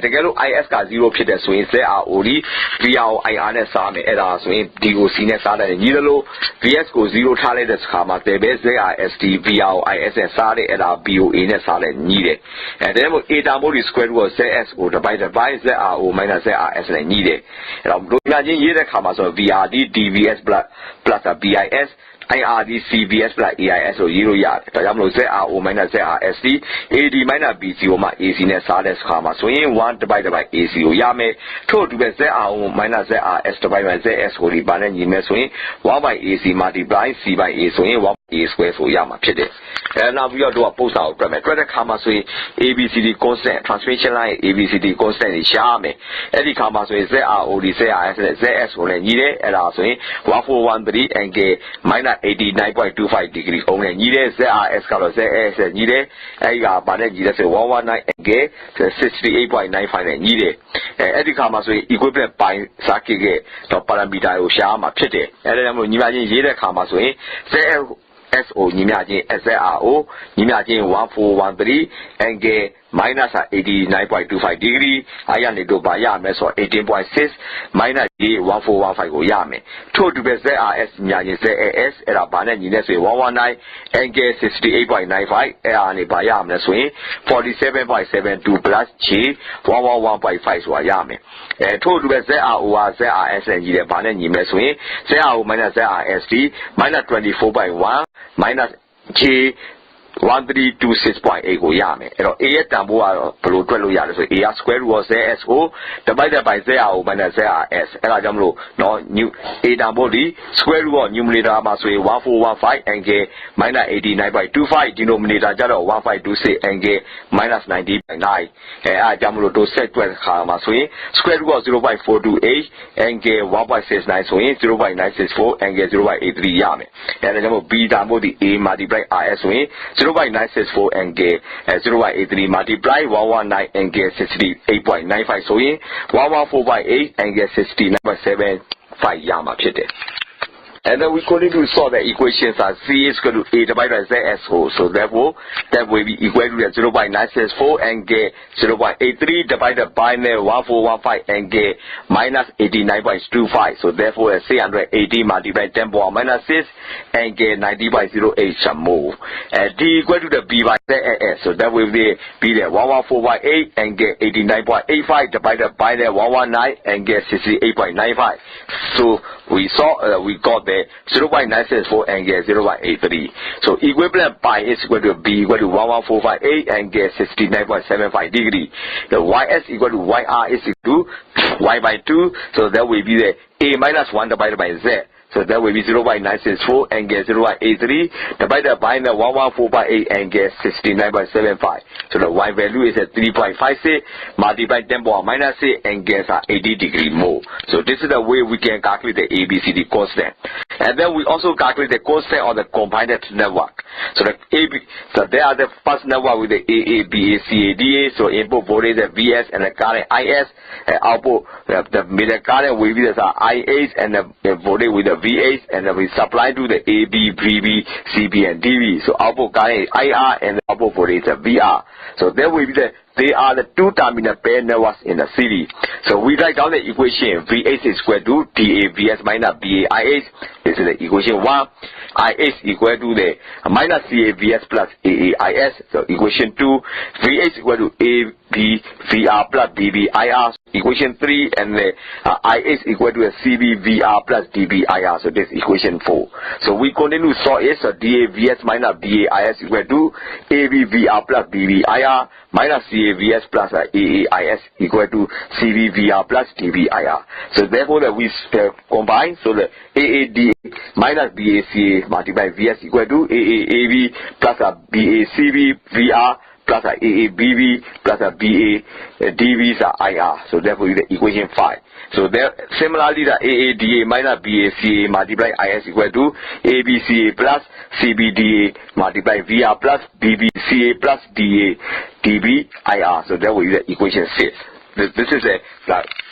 တကယ်လို့ IS က0ဖြစ်တဲ့ဆိုရင် ZRO ဒီ VR ကို IR နဲ့စားမယ်အဲ့ဒါဆိုရင် D ကို C နဲ့စားတယ်ညီးတယ်လို့ BS ကို0ထားလိုက်တဲ့အခါမှာတယ်ပဲ ZRSD VR IS နဲ့စားတယ်အဲ့ဒါ BOA နဲ့စားတယ်ညီးတယ်ဒါကြောင့်မို့ A တန်ဖိုးဒီ square root of ZS ကို divided by ZRO minus ZRS နဲ့ညီးတယ်အဲ့တော့တို့ညာချင်းရေးတဲ့အခါမှာဆို VRD DVS plus BIS IRD CVS plus AIS ကိုရေးလို့ရတယ်ဒါကြောင့်မလို့ ZRO minus ZRSD AD minus BC ကိုမှ AC နဲ့စားတဲ့အခါမှာဆိုရင်1 divided by AC ကိုရမယ်ထို့အတူပဲ ZRO minus ZRS divided by ZS ကိုဒီပါနဲ့ညီမယ်ဆိုရင်1 by AC multiply C by A ဆိုရင်1 A square ဆိုရမှာဖြစ်တယ်နောက်ပြီးတော့ပို့စာကိုတွက်မယ်တွက်တဲ့အခါမှာဆိုရင် ABCD constant transmission line ABCD constant တွေရှားမယ်အဲ့ဒီအခါမှာဆိုရင် ZROD ZRS နဲ့ ZS ကိုလည်းညီတယ်အဲ့ဒါဆိုရင်1413 angle minus 89.25 degree အောင်နဲ့ညီတယ် ZRS ကတော့ ZS နဲ့ညီတယ်အဲ့ဒီကဗာနဲ့ညီတယ်ဆို119 angle 68.95 နဲ့ညီတယ်အဲ့ဒီခါမှာဆိုရင် equivalent by circuit ရဲ့ parameter ကိုရှားမှာဖြစ်တယ်အဲ့ဒါကြောင့်မို့ညီမချင်းရေးတဲ့ခါမှာဆိုရင် ZS SO ညီမျှချင်း SRO ညီမျှချင်း1413 angle minus 89.25 degree အားရနေတော့ပါရမယ်ဆို 18.6 minus 1415ကိုရမယ်ထို့တူပဲ ZRS ညာချင်း ZAS အဲ့ဒါဘာနဲ့ညီလဲဆိုရင်119 angle 68.95 အဲ့ဒါနေပါရမယ်ဆိုရင် 47.72 plus J 111.5 ဆိုတာရမယ်ထို့တူပဲ ZRO က ZRS နဲ့ညီတယ်ဘာနဲ့ညီမယ်ဆိုရင် ZRO minus ZRST minus 24.1 minus J 1326.8 ကိုရမယ်အဲ့တော့ A ရဲ့တန်ဖိုးကတော့ဘယ်လိုတွက်လို့ရလဲဆိုရင် A က square root of ZSO divided by ZRO minus ZRS အဲ့ဒါကြောင့်မလို့နော် A တန်ဖိုးဒီ square root of numerator မှာဆိုရင်1415 angle minus 89.25 denominator ကျတော့1526 angle minus 90.9အဲ့ဒါကြောင့်မလို့တို့ဆက်တွက်ခါမှာဆိုရင် square root of 0.428 angle 1.69 ဆိုရင် 0.964 angle 0.83 ရမယ်အဲ့ဒါကြောင့်မို့ B တန်ဖိုးဒီ A multiply RS ဆိုရင် 0.964 angle 0.83 multiply 119 angle 68.95 ဆိုရင် 114.8 angle 69.75 ရမှာဖြစ်တယ် And then we continue to solve the equations as C is equal to A divided by ZSO. So therefore, that will be equal to 0.964 angle 0.83 divided by 1415 angle minus 89.25. So therefore, 380 multiplied 10 power minus 6 angle 90.08 shall move. And D equal to the B by ZS. So that will be the 114.8 angle 89.85 divided by the 119 angle 68.95. So we saw we got the 0.964 angle 0.83. So equivalent pi is equal to B equal to 11458 angle 69.75 degree. The YS equal to YR is equal to Y by 2. So that will be the A minus 1 divided by Z. So that will be 0.964 angle 0.83 divided by the 114.8 angle 69.75. So the Y value is at 3.56 multiplied 10 power minus 6 angles are 80 degree more. So this is the way we can calculate the ABCD constant. And then we also calculate the constant of the combined network. So the so there are the first network with the AA, BA, CA, DA. So input voltage the VS and the current IS. And output the middle current will be the IH and the voltage with the VH, and then we supply to the AB, BB, CB, and DB. So output current is IR and the output voltage is VR. So there will be they are the two terminal pair networks in the series. So we write down the equation VH is equal to DA VS minus BA IH. This is the equation 1. IH equal to the minus CA VS plus AA IS. So equation 2. VH equal to AB VR plus BB IR. Equation 3 and the IH equal to a CB VR plus DB IR. So this is equation 4. So we continue to solve it. So DA VS minus BA IS equal to AB VR plus BB IR minus CA VS plus AAIS equal to CV VR plus DB IR. So therefore that we combine. So the AAD minus BACA multiplied VS equal to AAAB plus BACB VR plus AABB plus BADB is IR. So therefore the equation 5. So there similarly the AADA minus BACA multiplied IS equal to ABCA plus CBDA multiplied VR plus BBCA plus DA DB IR. So that will be the equation 6. This is the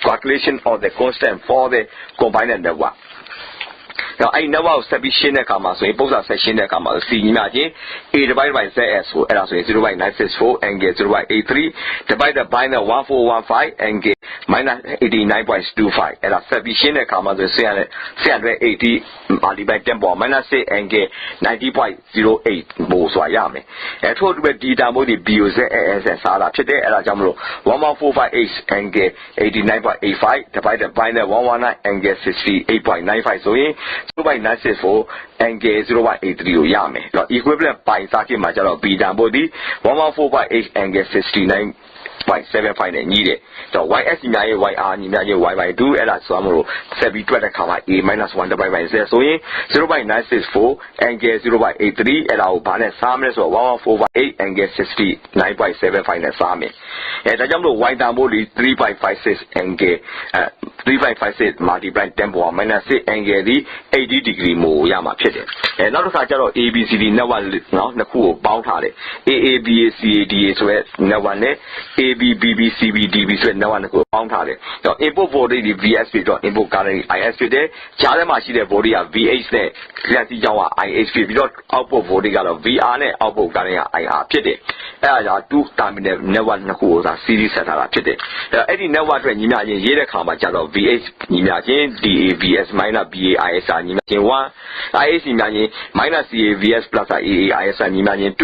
calculation of the constant for the combined network. Now I know how sufficient the comma, so both are section the comma. C imagine A divided by ZS, so 0.964 angle 0.83 divided by the 1415 angle minus 89.25. And sufficient the comma, so 380 multiplied 10 power minus 6 angle 90.08 more so yame. And told with D double the BOZS and Sala today at a jamro 11458 angle 89.85 divided by the 119 angle 68.95. So 0.964 angle 0.83 yame. Now equivalent by Saki Majaro B double D 114.8 angle 69.75 and needed. So YS in YR in Y by 2 and that's some Sabi to the comma A minus 1 divided by Z. So 0.964 angle 0.83 and our balance summers or 114.8 angle 69.75 and Sami. And the jumbo Y double is 3.56 angle 3.56 multiplied 10 power minus 6 angle 80 degree more Yama Pit. And now the Sajaro ABCD no one now the cool bound had it. AABACAD so no one AB BB CB DB ဆိုတဲ့ network ကိုပေါင်းထားတယ်။တော့ input voltage ဒီ VS ဖြစ်တော့ input current IS ဖြစ်တယ်။ကြားထဲမှာရှိတဲ့ voltage က VH နဲ့ frequency ကြောင့်က IH ဖြစ်ပြီးတော့ output voltage ကတော့ VR နဲ့ output current က IR ဖြစ်တယ်။အဲ့ဒါကြောင့် two terminal network နှစ်ခုကိုသာ series ဆက်ထားတာဖြစ်တယ်။အဲ့ဒီ network အတွက်ညီမျှချင်းရေးတဲ့ခါမှာကျတော့ VH ညီမျှချင်း DA VS minus BA IS ညီမျှချင်း 1 IH ညီမျှချင်း minus CA VS plus AA IS ညီမျှချင်း 2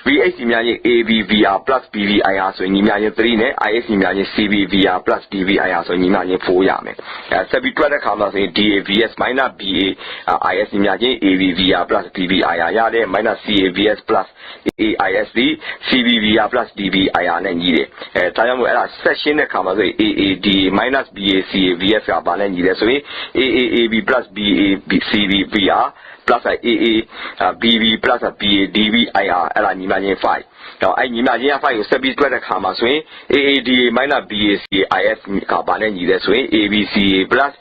VH ညီမျှချင်း AB VR plus BV IR ဆိုရင်ညီမျှချင်း 3 နဲ့ IS ညီမျှချင်း CB VR plus DV IR ဆိုရင်ညီမျှချင်း 4 ရမယ်။ဆက်ပြီးတွက်တဲ့ခါမှာဆိုရင် DA VS minus BA IS ညီမျှချင်း AB VR plus DV IR ရတယ် minus CA VS plus AA IS ဒီ CB VR plus DV IR နဲ့ညီတယ်။ဒါကြောင့်မို့အဲ့ဒါ section တဲ့ခါမှာဆိုရင် AAD minus BA CA VS ကဘာနဲ့ညီလဲဆိုရင် AAAB plus BA CB VR plus AA BB plus BA DB IR အဲ့ဒါညီမချင်း 5 တော့အဲ့ညီမချင်း 5 ကိုဆက်ပြီးတွက်တဲ့ခါမှာဆိုရင် AADA minus BACA IS ကဘာနဲ့ညီလဲဆိုရင် ABCA plus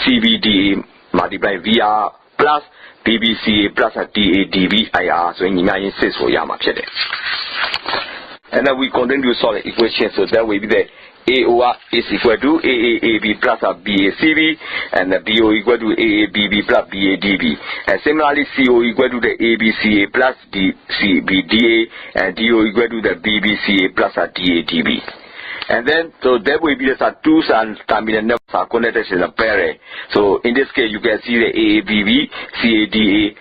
CBDA multiply VR plus BBCA plus DA DB IR ဆိုရင်ညီမချင်း 6 ဆိုရမှာဖြစ်တယ် and then we continue to solve the equation so that way be the AOR is equal to AAAB plus BACB and the BO equal to AABB plus BADB. And similarly, CO equal to the ABCA plus DCBDA and DO equal to the BBCA plus DADB. And then, so that will be the two terminal networks are connected in a pair. So in this case, you can see the AABB, CADA,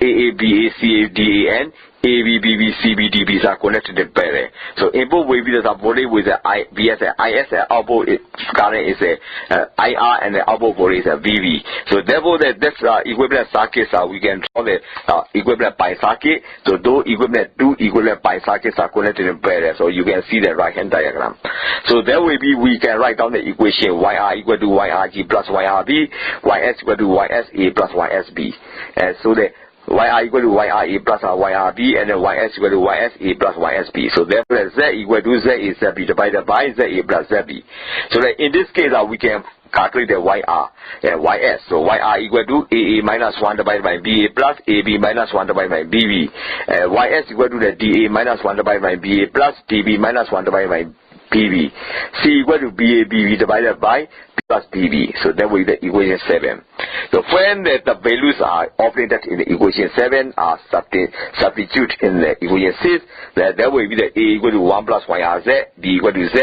AABA, CADA, and ABBB, CBDBs are connected in pair. So input will be the voltage with the VS, IS, output current is a IR, and the output voltage is a VV. So therefore, this equivalent circuits we can draw the equivalent pi circuit. So those two equivalent pi circuits are connected in pair. So you can see the right-hand diagram. So there will be we can write down the equation YR equal to YRG plus YRB, YS equal to YSA plus YSB. And so the YR equal to YRA plus YRB and then YS equal to YSA plus YSB. So therefore Z equal to Z is ZB divided by ZA plus ZB. So that in this case we can calculate the YR and YS. So YR equal to AA minus 1 divided by BA plus AB minus 1 divided by BB. YS equal to the DA minus 1 divided by BA plus DB minus 1 divided by BB. C equal to BA BB divided by plus BB. So that will be the equation 7. So when the values are operated in the equation 7 are substitute in the equation 6, that will be the A equal to 1 plus YRZ, B equal to Z,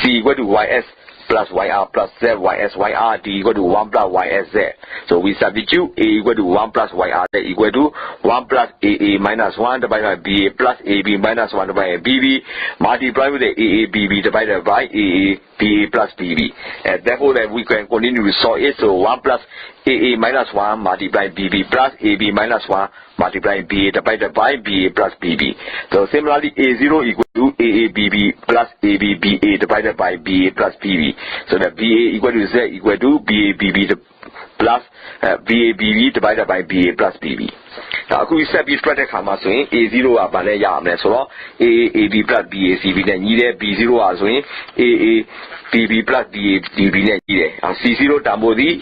C equal to YS plus YR plus Z, YS, YR, D equal to 1 plus YSZ. So we substitute A equal to 1 plus YRZ equal to 1 plus AA minus 1 divided by BA plus AB minus 1 divided by BB, multiply with the AA BB divided by AA BA plus BB. And therefore then we can continue to solve it. So 1 plus AA minus 1 multiply BB plus AB minus 1 multiply BA divided by BA plus BB. So similarly A0 equal to AABB plus ABBA divided by BA plus BB. So that BA equal to Z equal to BABB plus BABB divided by BA plus BB. Now, if we set this project, A0 are banana, so AAB plus BACB, then B0 are AABB plus BADB, and C0 Damodi.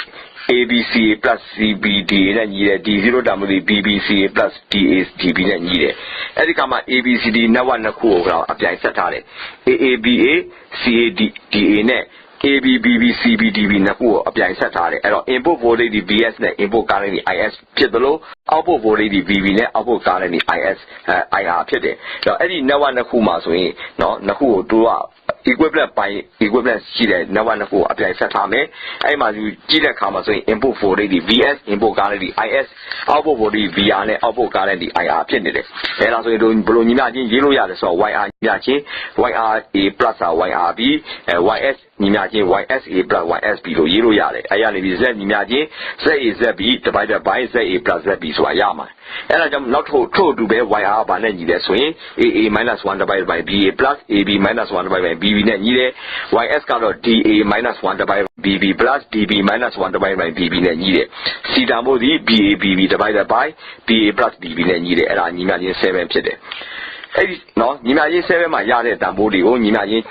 ABCA plus CBDA နဲ့ညီတယ် D0 တမှုတွေ BBCA plus DADB နဲ့ညီတယ်အဲ့ဒီကမှာ ABCD network နှစ်ခုကိုအပြိုင်ဆက်ထားတယ် AABA CADA နဲ့ ABBB CBDB နှစ်ခုကိုအပြိုင်ဆက်ထားတယ်အဲ့တော့ input voltage ဒီ VS နဲ့ input current ဒီ IS ဖြစ်သလို output voltage ဒီ VV နဲ့ output current ဒီ IS IR ဖြစ်တယ်အဲ့တော့အဲ့ဒီ network နှစ်ခုမှာဆိုရင်เนาะနှစ်ခုကိုတို့ကequivalent ပိုင်း equivalent ရှိတဲ့ network နှစ်ခုကိုအပြိုင်ဆက်ထားမယ်အဲ့မှာယူကြည့်တဲ့အခါမှာဆိုရင် input voltage ဒီ VS input current ဒီ IS output voltage VR နဲ့ output current ဒီ IR ဖြစ်နေတယ်အဲ့ဒါဆိုရင်တို့ဘယ်လိုညီမျှချင်းရေးလို့ရလဲဆိုတော့ YR ညီမျှချင်း YRA plus YRB YS ညီမျှချင်း YSA plus YSB လို့ရေးလို့ရတယ်အဲ့ရနေပြီ Z ညီမျှချင်း ZAZB divided by ZA plus ZB ဆိုတာရမှာအဲ့ဒါကြောင့်နောက်ထို့အတူပဲ YR ဘာနဲ့ညီလဲဆိုရင် AA minus 1 divided by BA plus AB minus 1 divided by BB နဲ့ညီတယ် YS ကတော့ DA minus 1 divided by BB plus DB minus 1 divided by BB နဲ့ညီတယ် C တန်ဖို့ဒီ BA BB divided by BA plus BB နဲ့ညီတယ်အဲ့ဒါညီမျှချင်း 7 ဖြစ်တယ် no, Nimayin 7 my yard and body, oh, Nimayin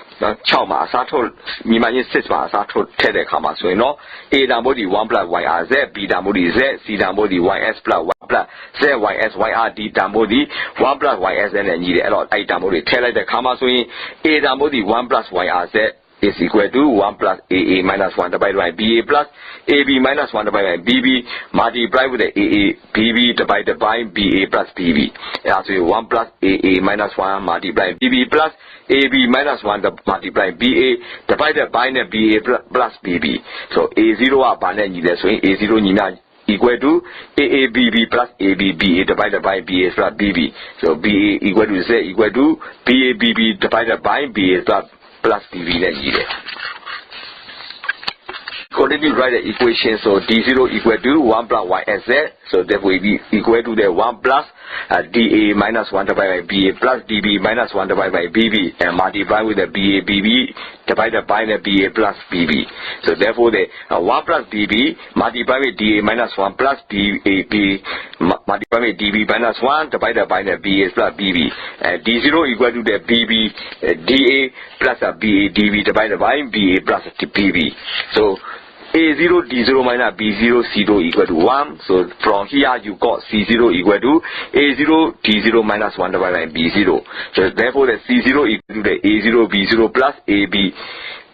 Chama, Sato, Nimayin 6 my Sato Tedekama, so no, A body 1 plus YRZ, B body Z, C body YS plus 1 plus Z, YS, YRD, body 1 plus YS and need a lot, I body tell the Kama swing, A body 1 plus YRZ. Is equal to 1 plus AA minus 1 divided by BA plus AB minus 1 divided by BB multiplied with the AA BB divided by BA plus BB. So 1 plus AA minus 1 multiplied BB plus AB minus 1 multiplied BA divided by the BA plus BB. So A0 are balanced, so A0 equal to AABB plus ABBA divided by BA plus BB. So BA equal to Z equal to BABB divided by BA plus BB needed. Continue write the equation, so D0 equal to 1 plus YSZ, so that will be equal to the 1 plus DA minus 1 divided by BA plus DB minus 1 divided by BB and multiply with the BA BB divided by the BA plus BB. So therefore the 1 plus BB multiply with DA minus 1 plus DAB multiply with DB minus 1 divided by the BA plus BB. And D0 equal to the BB DA plus BA DB divided by BA plus BB. So A0 D0 minus B0 C0 equal to 1. So from here you got C0 equal to A0 D0 minus 1 divided by B0. So therefore the C0 equal to the A0 B0 plus AB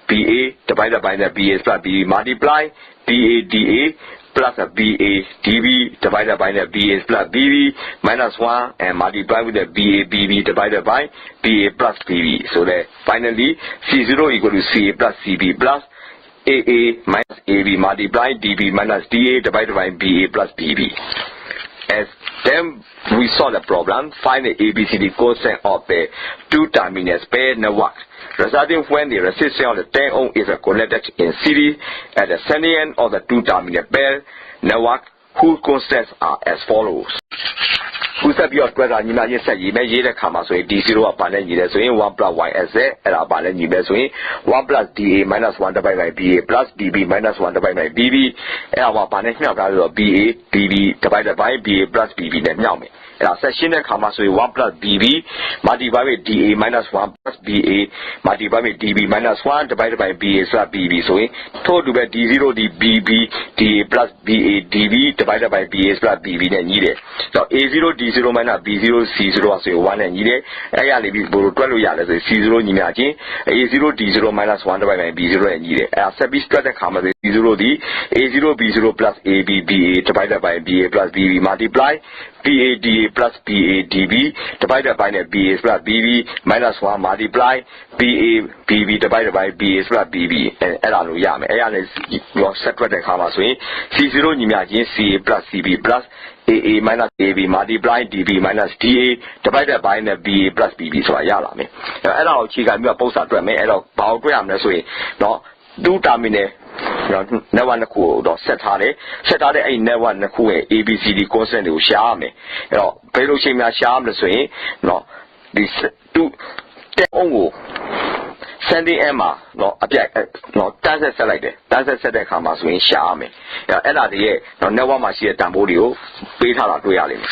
BA divided by the BA plus BB multiply BA DA plus BA DB divided by the BA plus BB minus 1 and multiply with the BA BB divided by BA plus BB. So that finally C0 equal to CA plus CB plus AA minus AB multiply DB minus DA divided by BA plus BB. As then we solve the problem, find the ABCD quotient of the two terminals pair network, resulting when the resistance of the 10 ohm is connected in series at the center end of the two terminal pair network, whose constants are as follows. Who said your brother Nimayin said you may either come as a D0 or Banan Yida, so in 1 plus YSZ and a Banan Yida, 1 plus DA minus 1 divided by BA plus DB minus 1 divided by BB, and our Banan BA, BB divided by BA plus BB then Yami. And our section come as 1 plus BB multiplied with DA minus 1 plus BA multiplied with DB minus 1 divided by BA plus BB. So total by D0 DBB DA plus BA DB divided by BA plus BB then needed. So A0 D0 minus B0 C0 as 1 and needed. I leave it for 12 years C0 imagine A0 D0 minus 1 divided by B0 and needed. As a bit the come as A0 D A0 B0 plus AB BA divided by BA plus BB multiply BA DA plus BA DB divided by the BA plus BB minus 1 multiply BA BB divided by BA plus BB and Elanuyam. Ayan is your separate comma swing C0 imagine CA plus CB plus AA minus AB multiply DB minus DA divided by the BA plus BB. So I yell me. Elo Chica, you are both at me, Elo Baugram, this way. No, do terminate. Never the cool, set out a never the cool ABCD constant to Shami. Pelushima Sham the swing. No, this two ongo. Sandy Emma, no, object, no, dancer selected, dancer set a commas in Shami. And at the year, no, never must see a tamborio, beta reality.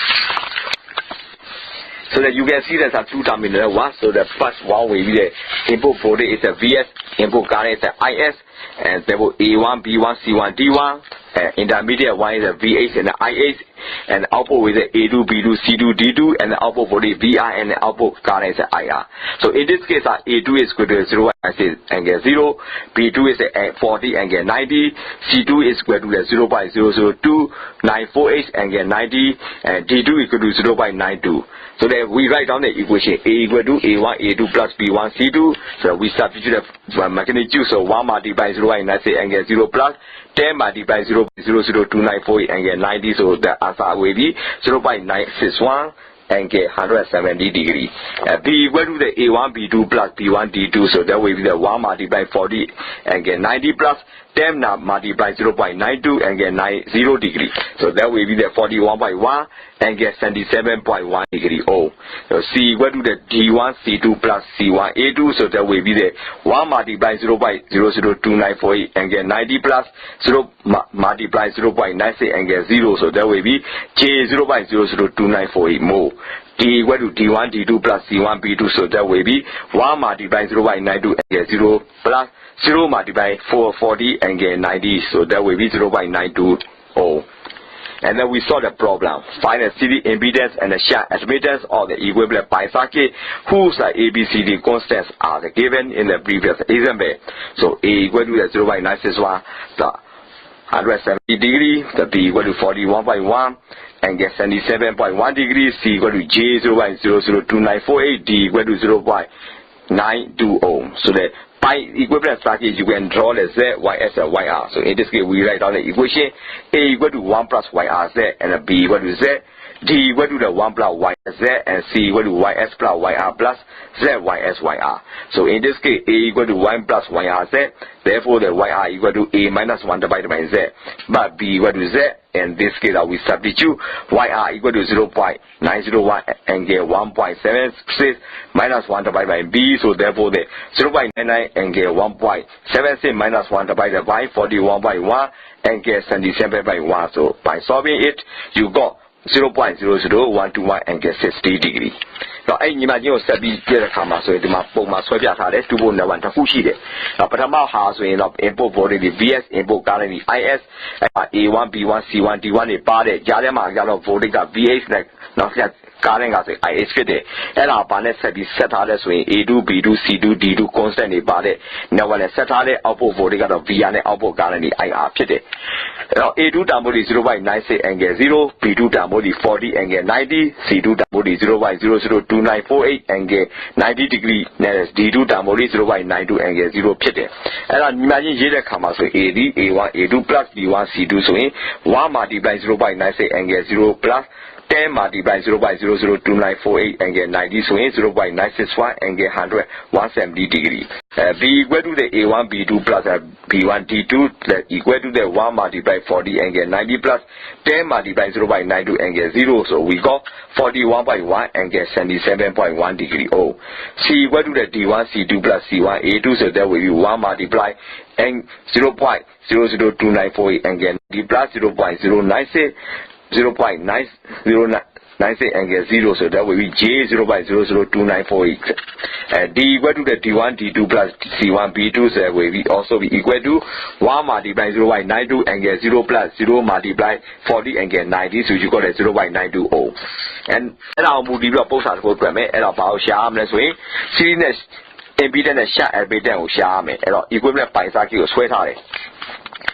So that you can see there's a two terminal one. So the first one will be the input body is a VS, input current is a IS, and there will A1, B1, C1, D1. Intermediate one is a VH and the IH, and output with the A2, B2, C2, D2, and the output for the VR and the output current is a IR. So in this case, A2 is equal to 0 angle 0, B2 is 40 angle 90, C2 is equal to 0.00294H angle 90, and D2 equal to 0.92. So then we write down the equation A equal to A1, A2 plus B1, C2. So we substitute the magnitude, so 1 multiplied by 0.96 angle 0 plus 10 multiplied by 0.00294 angle 90, so the answer will be 0.961 angle 170 degree. B equal to the A1, B2 plus B1, D2, so that will be the 1 multiplied by 40 angle 90 plus 10 multiplied by 0.92 angle 90 degree. So that will be the 41.1 angle 77.1 degree. Oh, C equal to the D1 C2 plus C1 A2 so that will be the 1 multiply 0.002948 angle 90 plus 0 multiply 0.96 angle 0 so that will be J 0.002948 more. D equal to D1 D2 plus C1 B2 so that will be 1 multiply 0.92 angle 0 plus 0 multiply 440 angle 90 so that will be 0.920. And then we saw the problem. Find the series impedance and the shunt admittance of the equivalent pi-circuit whose ABCD constants are given in the previous example. So A equal to the 0.961, the 170 degree, the B equal to 41.1, and get 77.1 degrees, C equal to J 0.002948, D equal to 0.920. So the pi equivalent circuit, you can draw the Z, YS, and YR. So in this case, we write down the equation A equal to 1 plus YRZ, and B equal to Z, D equal to the 1 plus YZ, and C equal to YS plus YR plus Z, YS, YR. So in this case, A equal to 1 plus YRZ, therefore the YR equal to A minus 1 divided by Z, but B equal to Z. In this case, we substitute YR equal to 0.901 angle 1.76 minus 1 divided by B. So therefore, the 0.99 angle 1.76 minus 1 divided by 41.1 angle 77.1. So by solving it, you got 0.00121 angle 60 degree. Now, I need to set the camera so the map for my Soviet had to go in the one to push it. Now, but I'm house in input for the VS, input currently IS, A1, B1, C1, D1, a party, Jalema, Yellow, voting at VS, like not yet. Current as I expected, and our panel set be set out as way A2, B2, C2, D2 constantly body. Now, when I set out the output voting out of V and output currently I are pitted. A2 double is 0.96 angle 0, B2 double is 40 angle 90, C2 double is 0.002948 angle 90 degree, next D2 double is 0.92 angle 0 pitted. And I imagine here come as AD, A1, A2 plus B1, C2 so 1 multiply 0.96 angle 0 plus 10 multiply 0.002948 angle 90 so 0.961 angle 100 170 degree. B equal to the A1 B2 plus B1 D2 that equal to the 1 multiply 40 angle 90 plus 10 multiply 0.92 angle 0. So we got 41.1 angle 77.1 degree. Oh, C equal to the D1 C2 plus C1 A2 so that will be 1 multiply and 0.00294 angle 90 plus 0.096 angle 0 so that will be J 0.00294. D equal to the D1 D2 plus C1 B2 so that will be also be equal to 1 multiply 0.92 angle 0 plus 0 multiply 40 angle 90 so you got a 0.920. And our movie both are good and our power sham let's way series impedance shunt admittance sham equivalent pi circuit sweat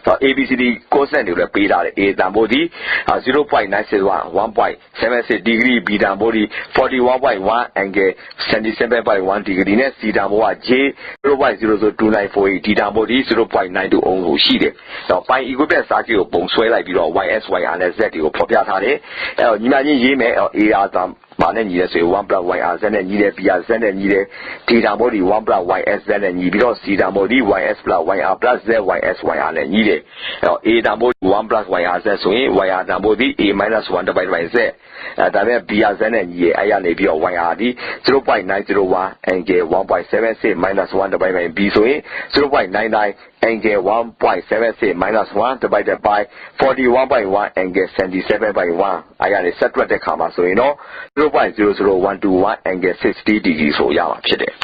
ABCD constant will be that A body 0.961 1.76 degree, B body 41.1 angle 77.1 degree, next C body J 0.00294 D body 0.92 ohm sheet. Now by equivalent circuit ပုံဆွဲလိုက်ပြီးတော့ YS YR နဲ့ Z တွေကိုဖော်ပြထားတယ်။အဲ့တော့ညီမချင်းရေးမယ် AR ဘာနဲ့ညီလဲဆိုရင် 1 plus YR Z နဲ့ညီတယ် BR Z နဲ့ညီတယ် D body 1 plus YS Z နဲ့ညီပြီးတော့ C body YS plus YR plus Z YS YR နဲ့ညီတယ်။အဲ့တော့ A body 1 plus YR Z ဆိုရင် YR body A minus 1 divided by Z ဒါပေမဲ့ BR Z နဲ့ညီရဲ့အဲ့ရနေပြီးတော့ YR ဒီ 0.901 angle 1.76 minus 1 divided by B ဆိုရင် 0.99 angle 1.76 minus 1 divided by 41.1 angle 77.1 အဲ့ရနေဆက်တွက်တဲ့ခါမှာဆိုရင်တော့ 0.00121 angle 60 degree ဆိုရမှာဖြစ်တယ်